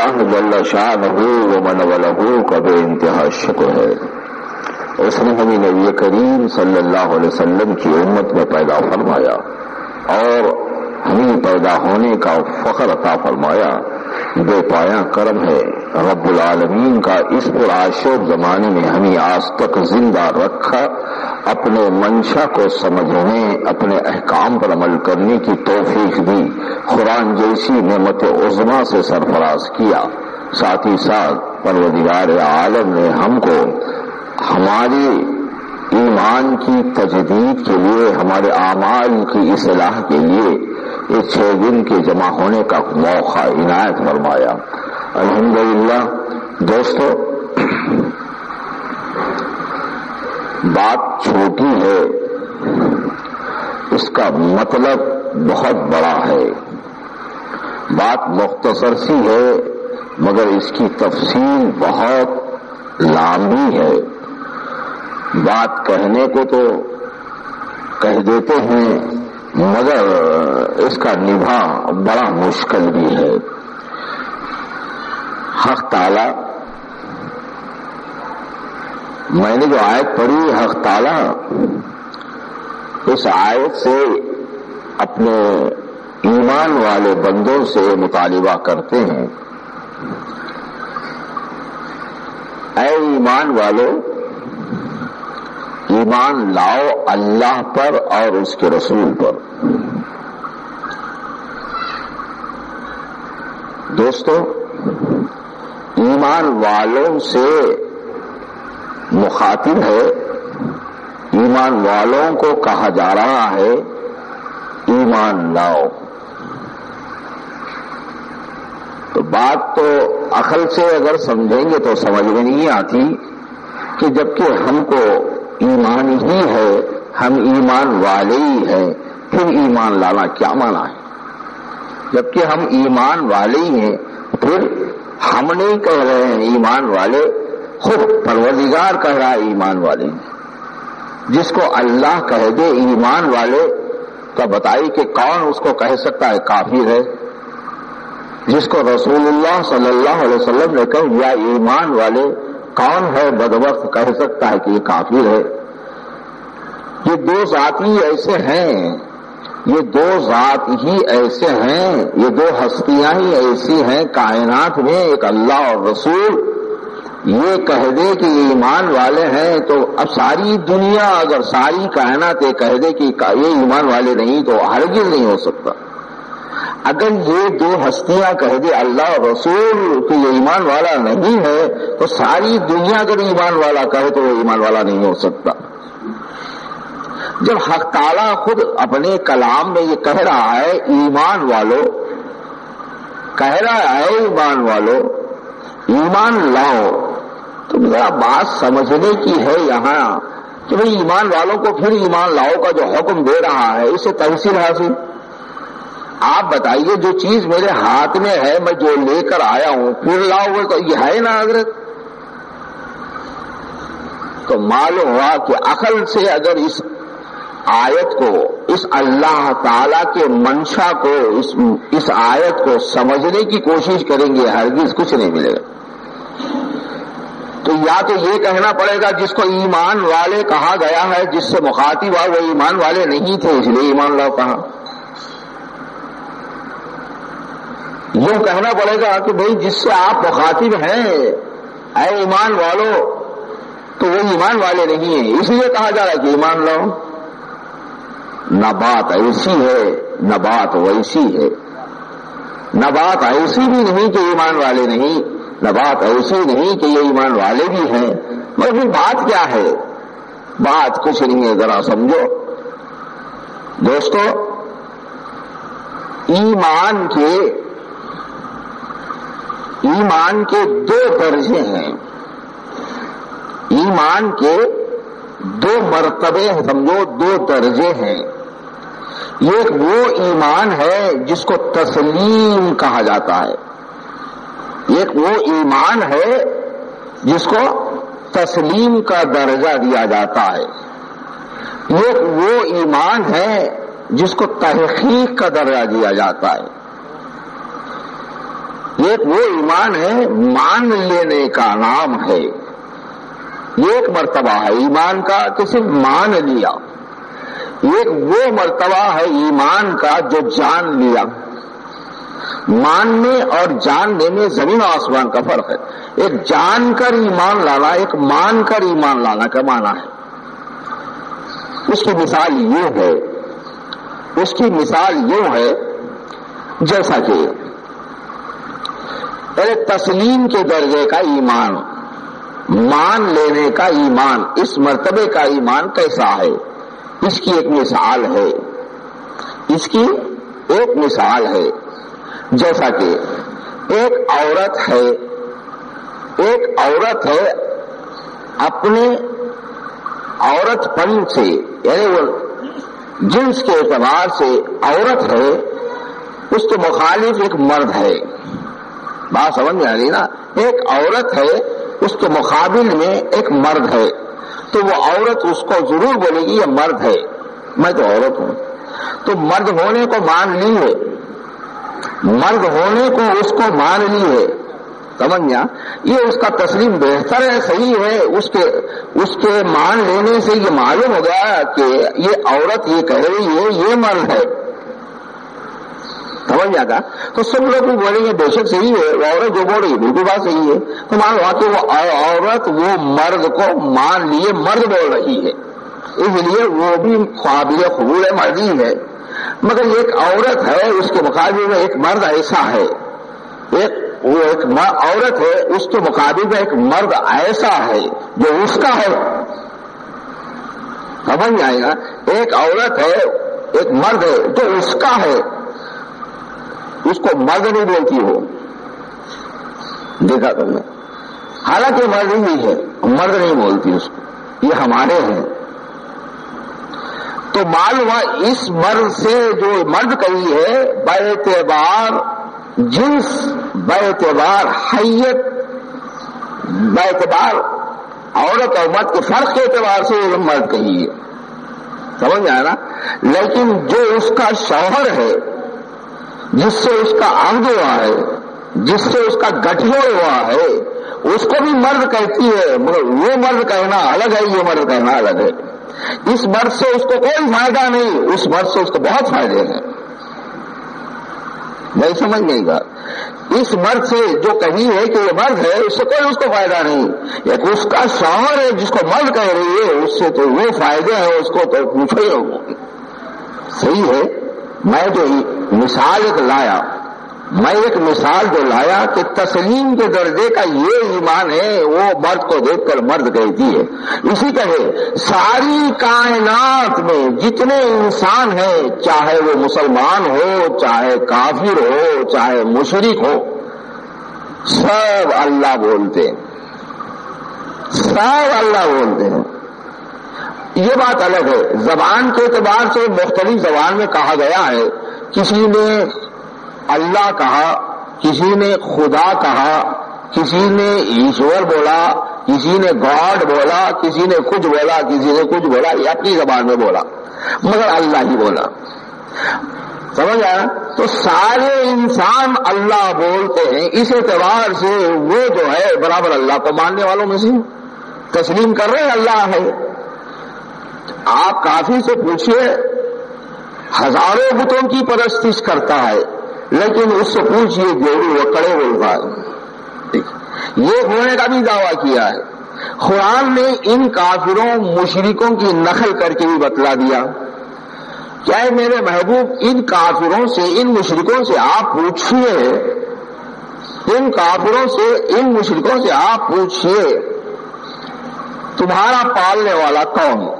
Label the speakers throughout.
Speaker 1: اللہ جل شانہ و من ولہ کا بے انتہا شکر ہے، اس نے ہمیں نبی کریم صلی اللہ علیہ وسلم کی امت میں پیدا فرمایا اور ہمیں پیدا ہونے کا فخر عطا فرمایا۔ بے پایاں کرم ہے رب العالمین کا، اس پرآشوب زمانے میں ہمیں آج تک زندہ رکھا، اپنے منشا کو سمجھنے، اپنے احکام پر عمل کرنے کی توفیق دی، قرآن جیسی نعمت عظمیٰ سے سرفراز کیا۔ ساتھ ہی ساتھ پروردگار عالم نے ہم کو ہمارے ایمان کی تجدید کے لیے، ہمارے اعمال کی اصلاح کے لیے اس 6 دن کے جمع ہونے کا موقع عنایت فرمایا۔ الحمدللہ دوستو، بات چھوٹی ہے، اس کا مطلب بہت بڑا ہے۔ بات مختصر سی ہے مگر اس کی تفصیل بہت لمبی ہے۔ بات کہنے کو تو کہہ دیتے ہیں مگر اس کا نبھا بڑا مشکل بھی ہے۔ حق تعالی، میں نے جو آیت پڑھی، حق تعالی اس آیت سے اپنے ایمان والے بندوں سے مطالبہ کرتے ہیں، اے ایمان والو، ایمان لاؤ اللہ پر اور اس کے رسول پر۔ دوستو، ایمان والوں سے مخاطب ہے، ایمان والوں کو کہا جا رہا ہے ایمان لاؤ۔ تو بات تو عقل سے اگر سمجھیں گے تو سمجھ میں نہیں آتی کہ جبکہ ہم کو ایمان ہی ہے، ہم ایمان والے ہی ہیں، پھر ایمان لانا کیا مانا ہے؟ جبکہ ہم ایمان والے ہی ہیں، پھر ہم نہیں کہہ رہے ہیں ایمان والے، خود پروردگار کہہ رہا ہے ایمان والے ہیں۔ جس کو اللہ کہہ دے ایمان والے تو بتائی کہ کون اس کو کہہ سکتا ہے کافر ہے؟ جس کو رسول اللہ صلی اللہ علیہ وسلم نے کہہ دیا ایمان والے، کون ہے بدبخت کہہ سکتا ہے کہ یہ کافر ہے؟ یہ دو ذات ہی ایسے ہیں، یہ دو ذات ہی ایسے ہیں، یہ دو ہستیاں ہی ایسی ہیں کائنات میں، ایک اللہ اور رسول۔ یہ کہہ دے کہ یہ ایمان والے ہیں تو اب ساری دنیا، اگر ساری کائنات یہ کہہ دے کہ یہ ایمان والے نہیں تو ہرگز نہیں ہو سکتا۔ اگر یہ دو ہستیاں کہہ دے اللہ اور رسول کہ یہ ایمان والا نہیں ہے تو ساری دنیا اگر ایمان والا کہے تو وہ ایمان والا نہیں ہو سکتا۔ جب حق تعالیٰ خود اپنے کلام میں یہ کہہ رہا ہے ایمان والو، کہہ رہا ہے ایمان والو ایمان لاؤ، تو ذرا بات سمجھنے کی ہے یہاں کہ بھئی ایمان والوں کو پھر ایمان لاؤ کا جو حکم دے رہا ہے اسے تفصیل حاصل۔ آپ بتائیے جو چیز میرے ہاتھ میں ہے، میں جو لے کر آیا ہوں پھر لاؤ گے تو یہ ہے نا حضرت؟ تو معلوم ہوا کہ عقل سے اگر اس آیت کو، اس اللہ تعالی کے منشا کو، اس آیت کو سمجھنے کی کوشش کریں گے ہرگز کچھ نہیں ملے گا۔ تو یا تو یہ کہنا پڑے گا جس کو ایمان والے کہا گیا ہے، جس سے مخاطب ہوا وہ ایمان والے نہیں تھے اس لیے ایمان لاؤ کہا۔ یوں کہنا پڑے گا کہ بھئی جس سے آپ مخاطب ہیں اے ایمان والو تو وہ ایمان والے نہیں ہیں اس لیے کہا جا رہا ہے کہ ایمان لاؤ۔ نہ بات ایسی ہے نہ بات ویسی ہے، نہ بات ایسی بھی نہیں کہ ایمان والے نہیں، نہ بات ایسی نہیں کہ یہ ایمان والے بھی ہیں، مگر پھر بات کیا ہے؟ بات کچھ نہیں ہے، ذرا سمجھو دوستو۔ ایمان کے دو درجے ہیں، ایمان کے دو مرتبے سمجھو، دو درجے ہیں۔ ایک وہ ایمان ہے جس کو تسلیم کہا جاتا ہے، ایک وہ ایمان ہے جس کو تسلیم کا درجہ دیا جاتا ہے، ایک وہ ایمان ہے جس کو تحقیق کا درجہ دیا جاتا ہے۔ ایک وہ ایمان ہے مان لینے کا نام ہے، ایک مرتبہ ہے ایمان کا کہ صرف مان لیا، ایک وہ مرتبہ ہے ایمان کا جو جان لیا۔ ماننے اور جاننے میں زمین و آسمان کا فرق ہے۔ ایک جان کر ایمان لانا، ایک مان کر ایمان لانا کا معنی ہے۔ اس کی مثال یوں ہے، اس کی مثال یوں ہے جیسا کہ تسلیم کے درجے کا ایمان، مان لینے کا ایمان، اس مرتبے کا ایمان کیسا ہے، اس کی ایک مثال ہے، اس کی ایک مثال ہے۔ جیسا کہ ایک عورت ہے اپنے عورت پن سے، یعنی وہ جنس کے اعتبار سے عورت ہے، اس کے مخالف ایک مرد ہے۔ بات سمجھ میں آ رہی نا؟ ایک عورت ہے، اس کے مقابل میں ایک مرد ہے، تو وہ عورت اس کو ضرور بولے گی یہ مرد ہے، میں تو عورت ہوں۔ تو مرد ہونے کو مان لی ہے، مرد ہونے کو اس کو مان لی ہے، سمجھنا؟ یہ اس کا تسلیم بہتر ہے، صحیح ہے۔ اس کے مان لینے سے یہ معلوم ہو گیا کہ یہ عورت یہ کہہ رہی ہے یہ مرد ہے، سمجھ جاتا۔ تو سب لوگ بھی بولیں گے بے شک صحیح ہے، وہ عورت جو بول رہی ہے بالکل بات صحیح ہے۔ تو مان لو کہ وہ عورت وہ مرد کو مان لیے مرد بول رہی ہے، اس لیے وہ بھی قابل قبول مردی ہے۔ مگر ایک عورت ہے، اس کے مقابلے میں ایک مرد ایسا ہے، ایک عورت ہے، اس کے مقابلے میں ایک مرد ایسا ہے جو اس کا ہے، سمجھ میں آئے گا؟ ایک عورت ہے، ایک مرد ہے جو اس کا ہے، اس کو مرد نہیں بولتی ہو، دیکھا تم نے؟ حالانکہ مرد ہی ہے، مرد نہیں بولتی اس کو، یہ ہمارے ہیں۔ تو معلوم ہوا اس مرد سے جو مرد کہی ہے باعتبار جنس، باعتبار حیت، باعتبار عورت اور مرد کے فرق کے اعتبار سے یہ مرد کہی ہے، سمجھ میں آیا نا؟ لیکن جو اس کا شوہر ہے، جس سے اس کا عقد ہوا ہے، جس سے اس کا گٹھجوڑ ہوا ہے، اس کو بھی مرد کہتی ہے، مگر وہ مرد کہنا الگ ہے، یہ مرد کہنا الگ ہے۔ اس مرد سے اس کو کوئی فائدہ نہیں، اس مرد سے اس کو بہت فائدے ہیں، نہیں سمجھ نہیں گا؟ اس مرد سے جو کہی ہے کہ یہ مرد ہے، اس سے کوئی اس کو فائدہ نہیں، ایک اس کا شوہر ہے جس کو مرد کہہ رہی ہے، اس سے تو وہ فائدے ہیں، اس کو تو پوچھو ہی ہوگا۔ صحیح ہے۔ میں جو مثال ایک مثال جو لایا کہ تسلیم کے درجے کا یہ ایمان ہے، وہ مرد کو دیکھ کر مرد کہتی ہے۔ اسی طرح ساری کائنات میں جتنے انسان ہیں، چاہے وہ مسلمان ہو، چاہے کافر ہو، چاہے مشرک ہو، سب اللہ بولتے ہیں، سب اللہ بولتے ہیں۔ یہ بات الگ ہے، زبان کے اعتبار سے مختلف زبان میں کہا گیا ہے، کسی نے اللہ کہا، کسی نے خدا کہا، کسی نے ایشور بولا، کسی نے گاڈ بولا، کسی نے کچھ بولا، کسی نے کچھ بولا، یہ اپنی زبان میں بولا، مگر اللہ ہی بولا، سمجھ آیا؟ تو سارے انسان اللہ بولتے ہیں، اس اعتبار سے وہ جو ہے برابر اللہ کو ماننے والوں میں سے تسلیم کر رہے ہیں اللہ ہے۔ آپ کافی سے پوچھئے، ہزاروں بتوں کی پرستش کرتا ہے، لیکن اس سے پوچھئے گیڑی وہ کڑے بولتا ہے، یہ ہونے کا بھی دعویٰ کیا ہے۔ قرآن نے ان کافروں مشرکوں کی نقل کر کے بھی بتلا دیا، کیا ہے میرے محبوب، ان کافروں سے، ان مشرکوں سے آپ پوچھئے، ان کافروں سے، ان مشرکوں سے آپ پوچھئے تمہارا پالنے والا کون ہے؟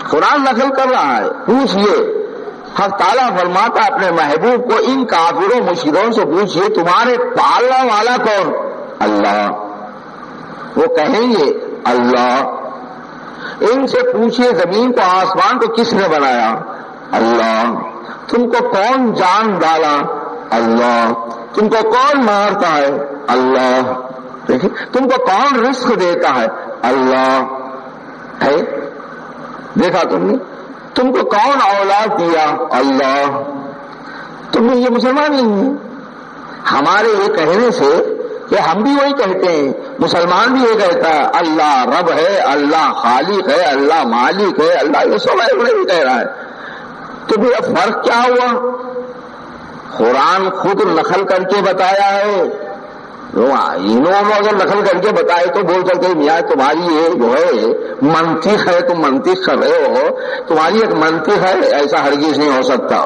Speaker 1: قرآن نقل کر رہا ہے، پوچھئے۔ حق تعالیٰ فرماتا اپنے محبوب کو ان کافروں مشرکوں سے پوچھئے تمہارے پالنے والا کون؟ اللہ۔ وہ کہیں گے اللہ۔ ان سے پوچھئے زمین کو آسمان کو کس نے بنایا؟ اللہ۔ تم کو کون جان ڈالا؟ اللہ۔ تم کو کون مارتا ہے؟ اللہ۔ دیکھیں، تم کو کون رزق دیتا ہے؟ اللہ ہے۔ دیکھا تم نے؟ تم کو کون اولاد دیا؟ اللہ۔ تم نے یہ مسلمان نہیں ہیں، ہمارے یہ کہنے سے کہ ہم بھی وہی کہتے ہیں، مسلمان بھی یہ کہتا ہے اللہ رب ہے، اللہ خالق ہے، اللہ مالک ہے، اللہ یہ سب ہے، بھی کہہ رہا ہے. تو بھی اب فرق کیا ہوا؟ قرآن خود نقل کر کے بتایا ہے. انہوں نے اگر نقل کر کے بتائے تو بول سکتے میاں تمہاری یہ جو ہے منطق ہے، تم منطق کر رہے ہو، تمہاری ایک منطق ہے، ایسا ہرگز نہیں ہو سکتا.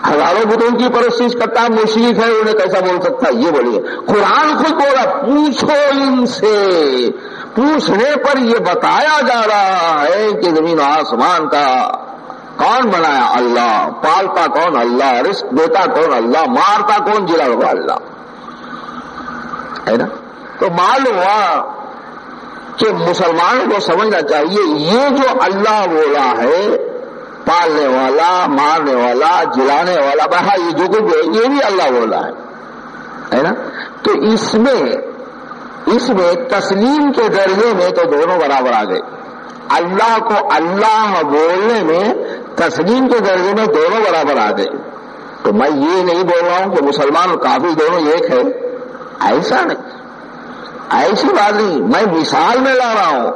Speaker 1: ہزاروں بتوں کی پرستش کرتا مشرک ہے، انہیں کیسا بول سکتا؟ یہ بولیے. قرآن خود بولا پوچھو ان سے، پوچھنے پر یہ بتایا جا رہا ہے کہ زمین و آسمان کا کون بنایا؟ اللہ. پالتا کون؟ اللہ. رزق دیتا کون؟ اللہ. مارتا کون؟ جلا ہوا اللہ ہے نا. تو معلوم ہوا کہ مسلمانوں کو سمجھنا چاہیے یہ جو اللہ بولا ہے، پالنے والا، مارنے والا، جلانے والا، بہا یہ جو کچھ ہے یہ بھی اللہ بولا ہے نا. تو اس میں تسلیم کے درجے میں تو دونوں برابر آ گئے. اللہ کو اللہ بولنے میں تسلیم کے درجے میں دونوں برابر آ گئے. تو میں یہ نہیں بول رہا ہوں کہ مسلمان کافر دونوں ایک ہے، ایسا نہیں، ایسی بات نہیں. میں مثال میں لا رہا ہوں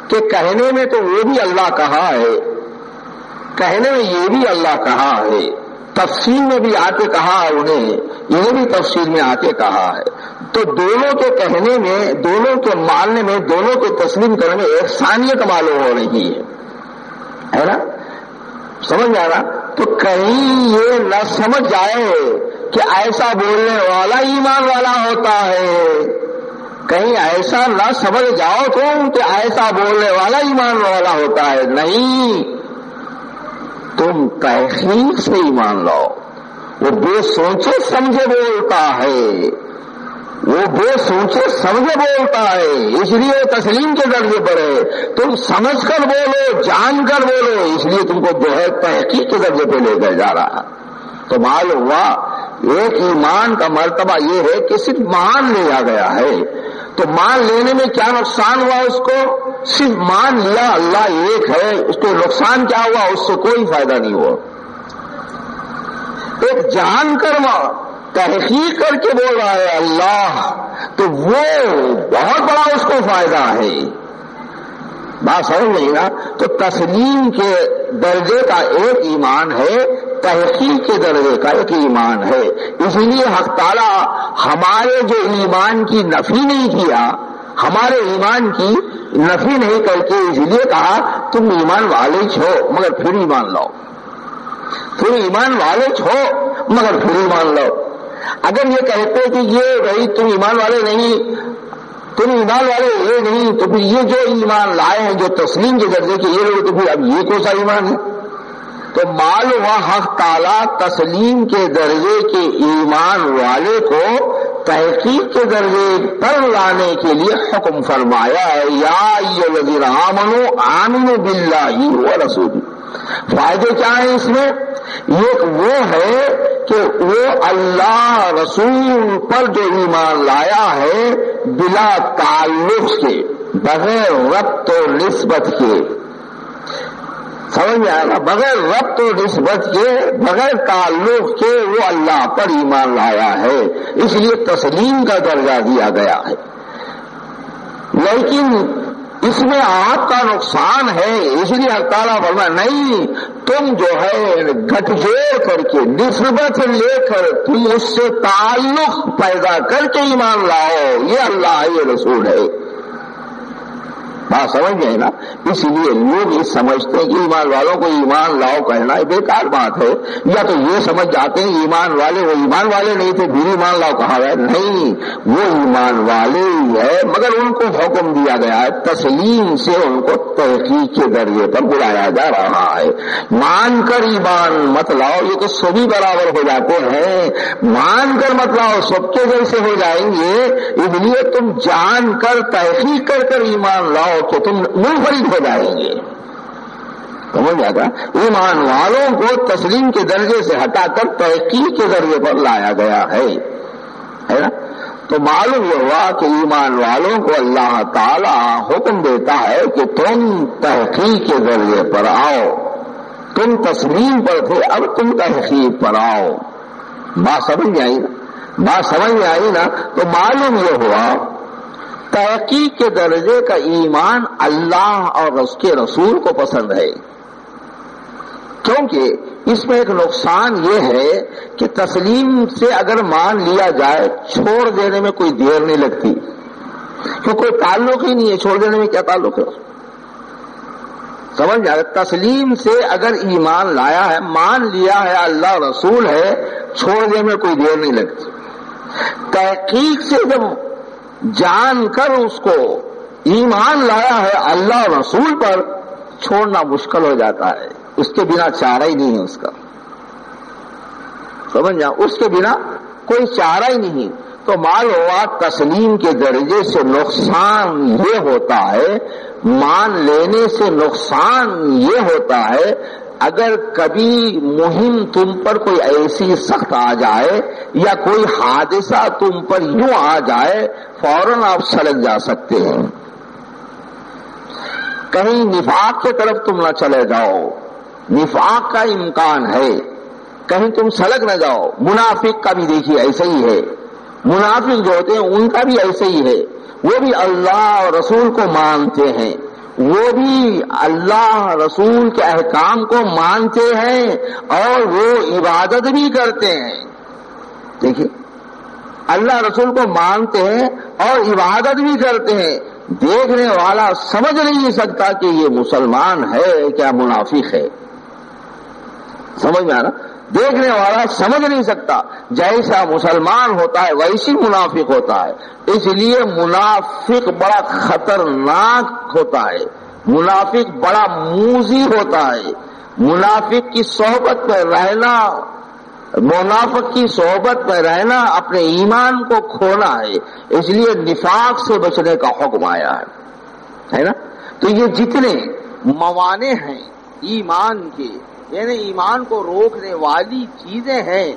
Speaker 1: کہ کہنے میں تو وہ بھی اللہ کہا ہے، کہنے میں یہ بھی اللہ کہا ہے، تفسیر میں بھی آ کے کہا انہیں، یہ بھی تفسیر میں آ کے کہا ہے. تو دونوں کے کہنے میں، دونوں کے ماننے میں، دونوں کے تسلیم کرنے میں یکسانیت معلوم ہو رہی ہے نا. سمجھ آ رہا؟ تو کہیں یہ نہ سمجھ جائے کہ ایسا بولنے والا ایمان والا ہوتا ہے، کہیں ایسا نہ سمجھ جاؤ تم کہ ایسا بولنے والا ایمان والا ہوتا ہے. نہیں، تم تحقیق سے ایمان لاؤ. وہ بے سوچے سمجھے بولتا ہے، وہ بے سوچے سمجھے بولتا ہے، اس لیے تسلیم کے درجے پر ہے. تم سمجھ کر بولو، جان کر بولو، اس لیے تم کو جو ہے تحقیق کے درجے پہ لے کر جا رہا. تو معلوم ہوا ایک ایمان کا مرتبہ یہ ہے کہ صرف مان لیا گیا ہے. تو مان لینے میں کیا نقصان ہوا؟ اس کو صرف مان لیا اللہ ایک ہے، اس کو نقصان کیا ہوا؟ اس سے کوئی فائدہ نہیں ہوا. ایک جان کر تحقیق کر کے بول رہا ہے اللہ، تو وہ بہت بڑا اس کو فائدہ ہے. بات سمجھ نہیں نا. تو تسلیم کے درجے کا ایک ایمان ہے، تحقیق کے درجے کا ایک ایمان ہے. اس لیے حق تعالیٰ ہمارے جو ایمان کی نفی نہیں کیا، ہمارے ایمان کی نفی نہیں کر کے اس لیے کہا تم ایمان والے چھو مگر پھر ایمان لاؤ، تم ایمان والے چھو مگر پھر ایمان لاؤ. اگر یہ کہتے کہ یہ بھائی تم ایمان والے نہیں، تم ایمان والے یہ نہیں، تو پھر یہ جو ایمان لائے ہیں جو تسلیم کے درجے کے یہ لوگ، تو پھر اب یہ کون سا ایمان ہے؟ تو معلوم ہوا حق تعالیٰ تسلیم کے درجے کے ایمان والے کو تحقیق کے درجے پر لانے کے لیے حکم فرمایا ہے. یا ایھا الذین آمنوا آمنوا باللہ ورسولہ. فائدے کیا ہیں اس میں؟ ایک وہ ہے کہ وہ اللہ رسول پر جو ایمان لایا ہے بلا تعلق کے، بغیر ربط و نسبت کے، سمجھ میں آیا نا، بغیر ربط و نسبت کے، بغیر تعلق کے وہ اللہ پر ایمان لایا ہے، اس لیے تسلیم کا درجہ دیا گیا ہے. لیکن اس میں آپ کا نقصان ہے، اس لیے اللہ تعالیٰ فرمایا نہیں، تم جو ہے گٹھ جوڑ کر کے نسبت لے کر تم اس سے تعلق پیدا کر کے ایمان لاؤ، یہ اللہ ہے، یہ رسول ہے. بات سمجھ گئے نا. اس لیے لوگ یہ سمجھتے ہیں کہ ایمان والوں کو ایمان لاؤ کہنا بیکار بات ہے، یا تو یہ سمجھ جاتے ہیں ایمان والے وہ ایمان والے نہیں تھے پھر ایمان لاؤ کہا ہے. نہیں، وہ ایمان والے ہی ہے، مگر ان کو حکم دیا گیا ہے تسلیم سے ان کو تحقیق کے درجے پر بلایا جا رہا ہے. مان کر ایمان مت لاؤ، یہ تو سبھی برابر ہو جاتے ہیں، مان کر مت لاؤ سب کے جیسے ہو جائیں گے. اس لیے تم جان کر تحقیق کر کر ایمان لاؤ کہ تم منفرد ہو جائیں گے. سمجھ جاتا؟ ایمان والوں کو تسلیم کے درجے سے ہٹا کر تحقیق کے درجے پر لایا گیا ہے نا. تو معلوم یہ ہوا کہ ایمان والوں کو اللہ تعالی حکم دیتا ہے کہ تم تحقیق کے درجے پر آؤ. تم تسلیم پر تھے، اب تم تحقیق پر آؤ. بات سمجھ آئی نا. بات سمجھ میں آئی نا؟ تو معلوم یہ ہوا تحقیق کے درجے کا ایمان اللہ اور اس کے رسول کو پسند ہے، کیونکہ اس میں ایک نقصان یہ ہے کہ تسلیم سے اگر مان لیا جائے چھوڑ دینے میں کوئی دیر نہیں لگتی، کیوں کوئی تعلق ہی نہیں ہے، چھوڑ دینے میں کیا تعلق ہے؟ سمجھ جائے، تسلیم سے اگر ایمان لایا ہے، مان لیا ہے اللہ رسول ہے، چھوڑ دینے میں کوئی دیر نہیں لگتی۔ تحقیق سے جب جان کر اس کو ایمان لایا ہے اللہ رسول پر، چھوڑنا مشکل ہو جاتا ہے، اس کے بنا چارہ ہی نہیں ہے اس کا، سمجھ جائے، اس کے بنا کوئی چارہ ہی نہیں۔ تو معلوم ہوا تسلیم کے درجے سے نقصان یہ ہوتا ہے، مان لینے سے نقصان یہ ہوتا ہے، اگر کبھی مہم تم پر کوئی ایسی سخت آ جائے یا کوئی حادثہ تم پر یوں آ جائے، فوراً آپ سلگ جا سکتے ہیں، کہیں نفاق کی طرف تم نہ چلے جاؤ، نفاق کا امکان ہے، کہیں تم سلگ نہ جاؤ۔ منافق کا بھی دیکھیے ایسا ہی ہے، منافق جو ہوتے ہیں ان کا بھی ایسا ہی ہے، وہ بھی اللہ اور رسول کو مانتے ہیں، وہ بھی اللہ رسول کے احکام کو مانتے ہیں اور وہ عبادت بھی کرتے ہیں۔ دیکھیے، اللہ رسول کو مانتے ہیں اور عبادت بھی کرتے ہیں، دیکھنے والا سمجھ نہیں سکتا کہ یہ مسلمان ہے کیا منافق ہے، سمجھ میں آنا؟ دیکھنے والا سمجھ نہیں سکتا، جیسا مسلمان ہوتا ہے ویسی منافق ہوتا ہے۔ اس لیے منافق بڑا خطرناک ہوتا ہے، منافق بڑا موذی ہوتا ہے، منافق کی صحبت میں رہنا، منافق کی صحبت میں رہنا اپنے ایمان کو کھونا ہے، اس لیے نفاق سے بچنے کا حکم آیا ہے نا؟ تو یہ جتنے موانع ہیں ایمان کے، یعنی ایمان کو روکنے والی چیزیں ہیں،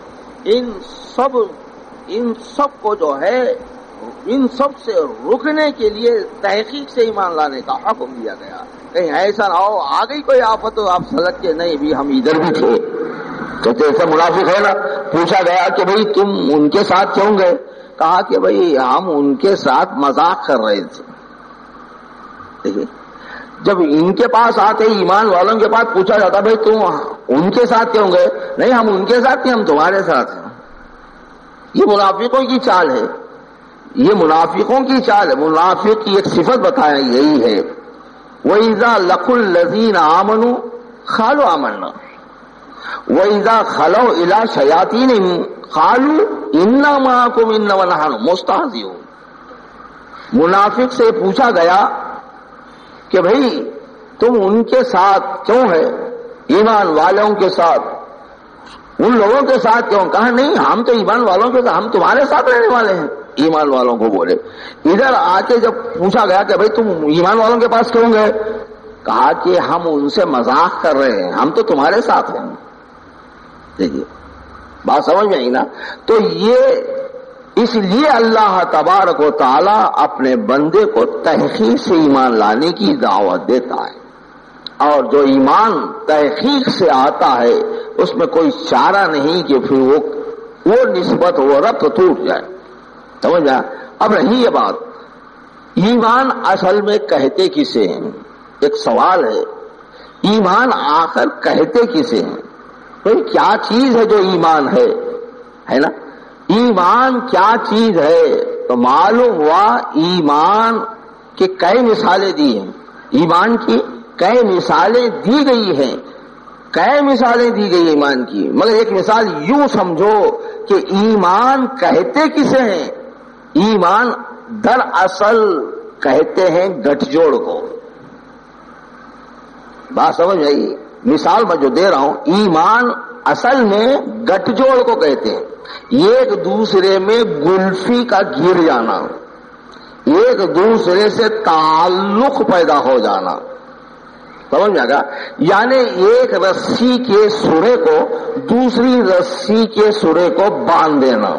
Speaker 1: ان سب کو جو ہے، ان سب سے رکنے کے لیے تحقیق سے ایمان لانے کا حکم دیا گیا۔ کہیں ایسا نہ ہو آ گئی کوئی آفت ہو آپ سلگ کے نہیں بھی ہم ادھر بھی تھے، کہتے ایسا منافق ہے نا۔ پوچھا گیا کہ بھئی تم ان کے ساتھ کیوں گئے؟ کہا کہ بھئی ہم ان کے ساتھ مذاق کر رہے تھے۔ دیکھیے، جب ان کے پاس آتے ایمان والوں کے پاس پوچھا جاتا بھئی تم ان کے ساتھ کیوں گئے؟ نہیں ہم ان کے ساتھ نہیں، ہم تمہارے ساتھ ہیں۔ یہ منافقوں کی چال ہے، یہ منافقوں کی چال ہے۔ منافق کی ایک صفت بتایا یہی ہے، وَإِذَا لَقُوا الَّذِينَ آمَنُوا قَالُوا آمَنَّا وَإِذَا خَلَوْا إِلَىٰ شَيَاطِينِهِمْ قَالُوا إِنَّا مَعَكُمْ إِنَّمَا نَحْنُ مُسْتَهْزِئُونَ۔ منافق سے پوچھا گیا کہ بھئی تم ان کے ساتھ کیوں ہے، ایمان والوں کے ساتھ، ان لوگوں کے ساتھ کیوں؟ کہا نہیں ہم تو ایمان والوں کے ساتھ، ہم تمہارے ساتھ رہنے والے ہیں۔ ایمان والوں کو بولے، ادھر آ کے جب پوچھا گیا کہ بھئی تم ایمان والوں کے پاس کیوں گئے؟ کہا کہ ہم ان سے مذاق کر رہے ہیں، ہم تو تمہارے ساتھ ہیں۔ دیکھیے بات سمجھ میں آئی نا؟ تو یہ اس لیے اللہ تبارک و تعالی اپنے بندے کو تحقیق سے ایمان لانے کی دعوت دیتا ہے، اور جو ایمان تحقیق سے آتا ہے اس میں کوئی چارہ نہیں کہ پھر وہ نسبت وہ ربط ٹوٹ جائے، سمجھ جائے۔ اب رہی یہ بات، ایمان اصل میں کہتے کسے ہیں؟ ایک سوال ہے، ایمان آخر کہتے کسے ہیں؟ بھئی کیا چیز ہے جو ایمان ہے نا؟ ایمان کیا چیز ہے؟ تو معلوم ہوا ایمان کی کئی مثالیں دی ہیں، ایمان کی کئی مثالیں دی گئی ہیں، کئی مثالیں دی گئی ایمان کی، مگر ایک مثال یوں سمجھو کہ ایمان کہتے کسے ہیں؟ ایمان دراصل کہتے ہیں گٹھ جوڑ کو۔ بات سمجھ آئی؟ مثال میں جو دے رہا ہوں، ایمان اصل میں گٹھ جوڑ کو کہتے ہیں، ایک دوسرے میں گلفی کا گر جانا، ایک دوسرے سے تعلق پیدا ہو جانا، سمجھ میں آ گیا؟ یعنی ایک رسی کے سرے کو دوسری رسی کے سرے کو باندھ دینا۔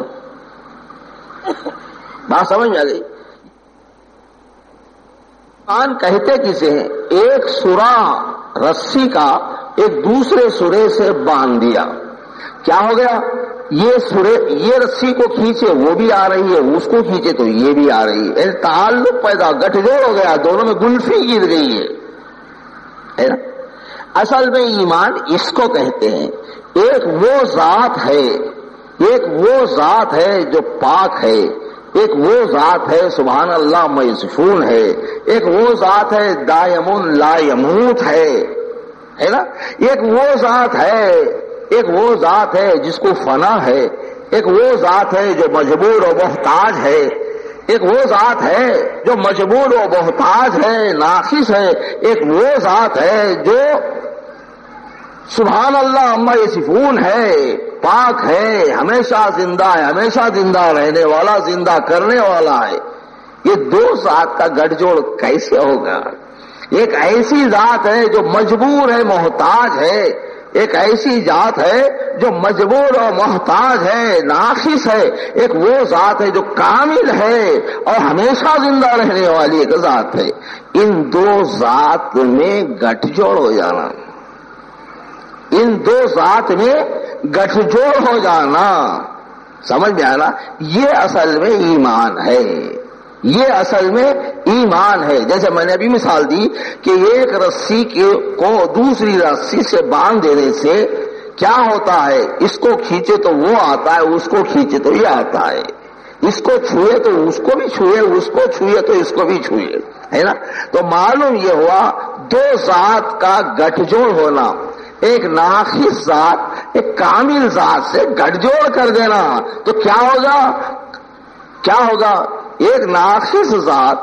Speaker 1: بات سمجھ میں آ گئی؟ ایمان کہتے کسے ہیں؟ ایک سرا رسی کا ایک دوسرے سرے سے باندھ دیا، کیا ہو گیا؟ یہ رسی کو کھینچے وہ بھی آ رہی ہے، اس کو کھینچے تو یہ بھی آ رہی ہے، تعلق پیدا، گٹھ جوڑ ہو گیا، دونوں میں گلفی گر گئی ہے نا؟ اصل میں ایمان اس کو کہتے ہیں، ایک وہ ذات ہے جو پاک ہے، ایک وہ ذات ہے سبحان اللہ موصوف ہے، ایک وہ ذات ہے دائم لا یموت ہے نا؟ ایک وہ ذات ہے جس کو فنا ہے، ایک وہ ذات ہے جو مجبور و محتاج ہے، ایک وہ ذات ہے جو مجبور و محتاج ہے، ناقص ہے، ایک وہ ذات ہے جو سبحان اللہ عما یصفون ہے، پاک ہے، ہمیشہ زندہ ہے، ہمیشہ زندہ رہنے والا، زندہ کرنے والا ہے۔ یہ دو ذات کا گٹھ جوڑ کیسے ہوگا؟ ایک ایسی ذات ہے جو مجبور ہے، محتاج ہے، ایک ایسی ذات ہے جو مجبور اور محتاج ہے، ناقص ہے، ایک وہ ذات ہے جو کامل ہے اور ہمیشہ زندہ رہنے والی ایک ذات ہے۔ ان دو ذات میں گٹھ جوڑ ہو جانا، ان دو ذات میں گٹھ جوڑ ہو جانا، سمجھ میں آنا؟ یہ اصل میں ایمان ہے، یہ اصل میں ایمان ہے۔ جیسے میں نے ابھی مثال دی کہ ایک رسی کو دوسری رسی سے باندھ دینے سے کیا ہوتا ہے؟ اس کو کھینچے تو وہ آتا ہے، اس کو کھینچے تو یہ آتا ہے، اس کو چھوئے تو اس کو بھی چھوئے، اس کو چھوئے تو اس کو بھی چھوئے، ہے نا؟ تو معلوم یہ ہوا دو ذات کا گٹھ جوڑ ہونا، ایک ناقص ذات ایک کامل ذات سے گٹھ جوڑ کر دینا، تو کیا ہوگا؟ ایک ناقص ذات،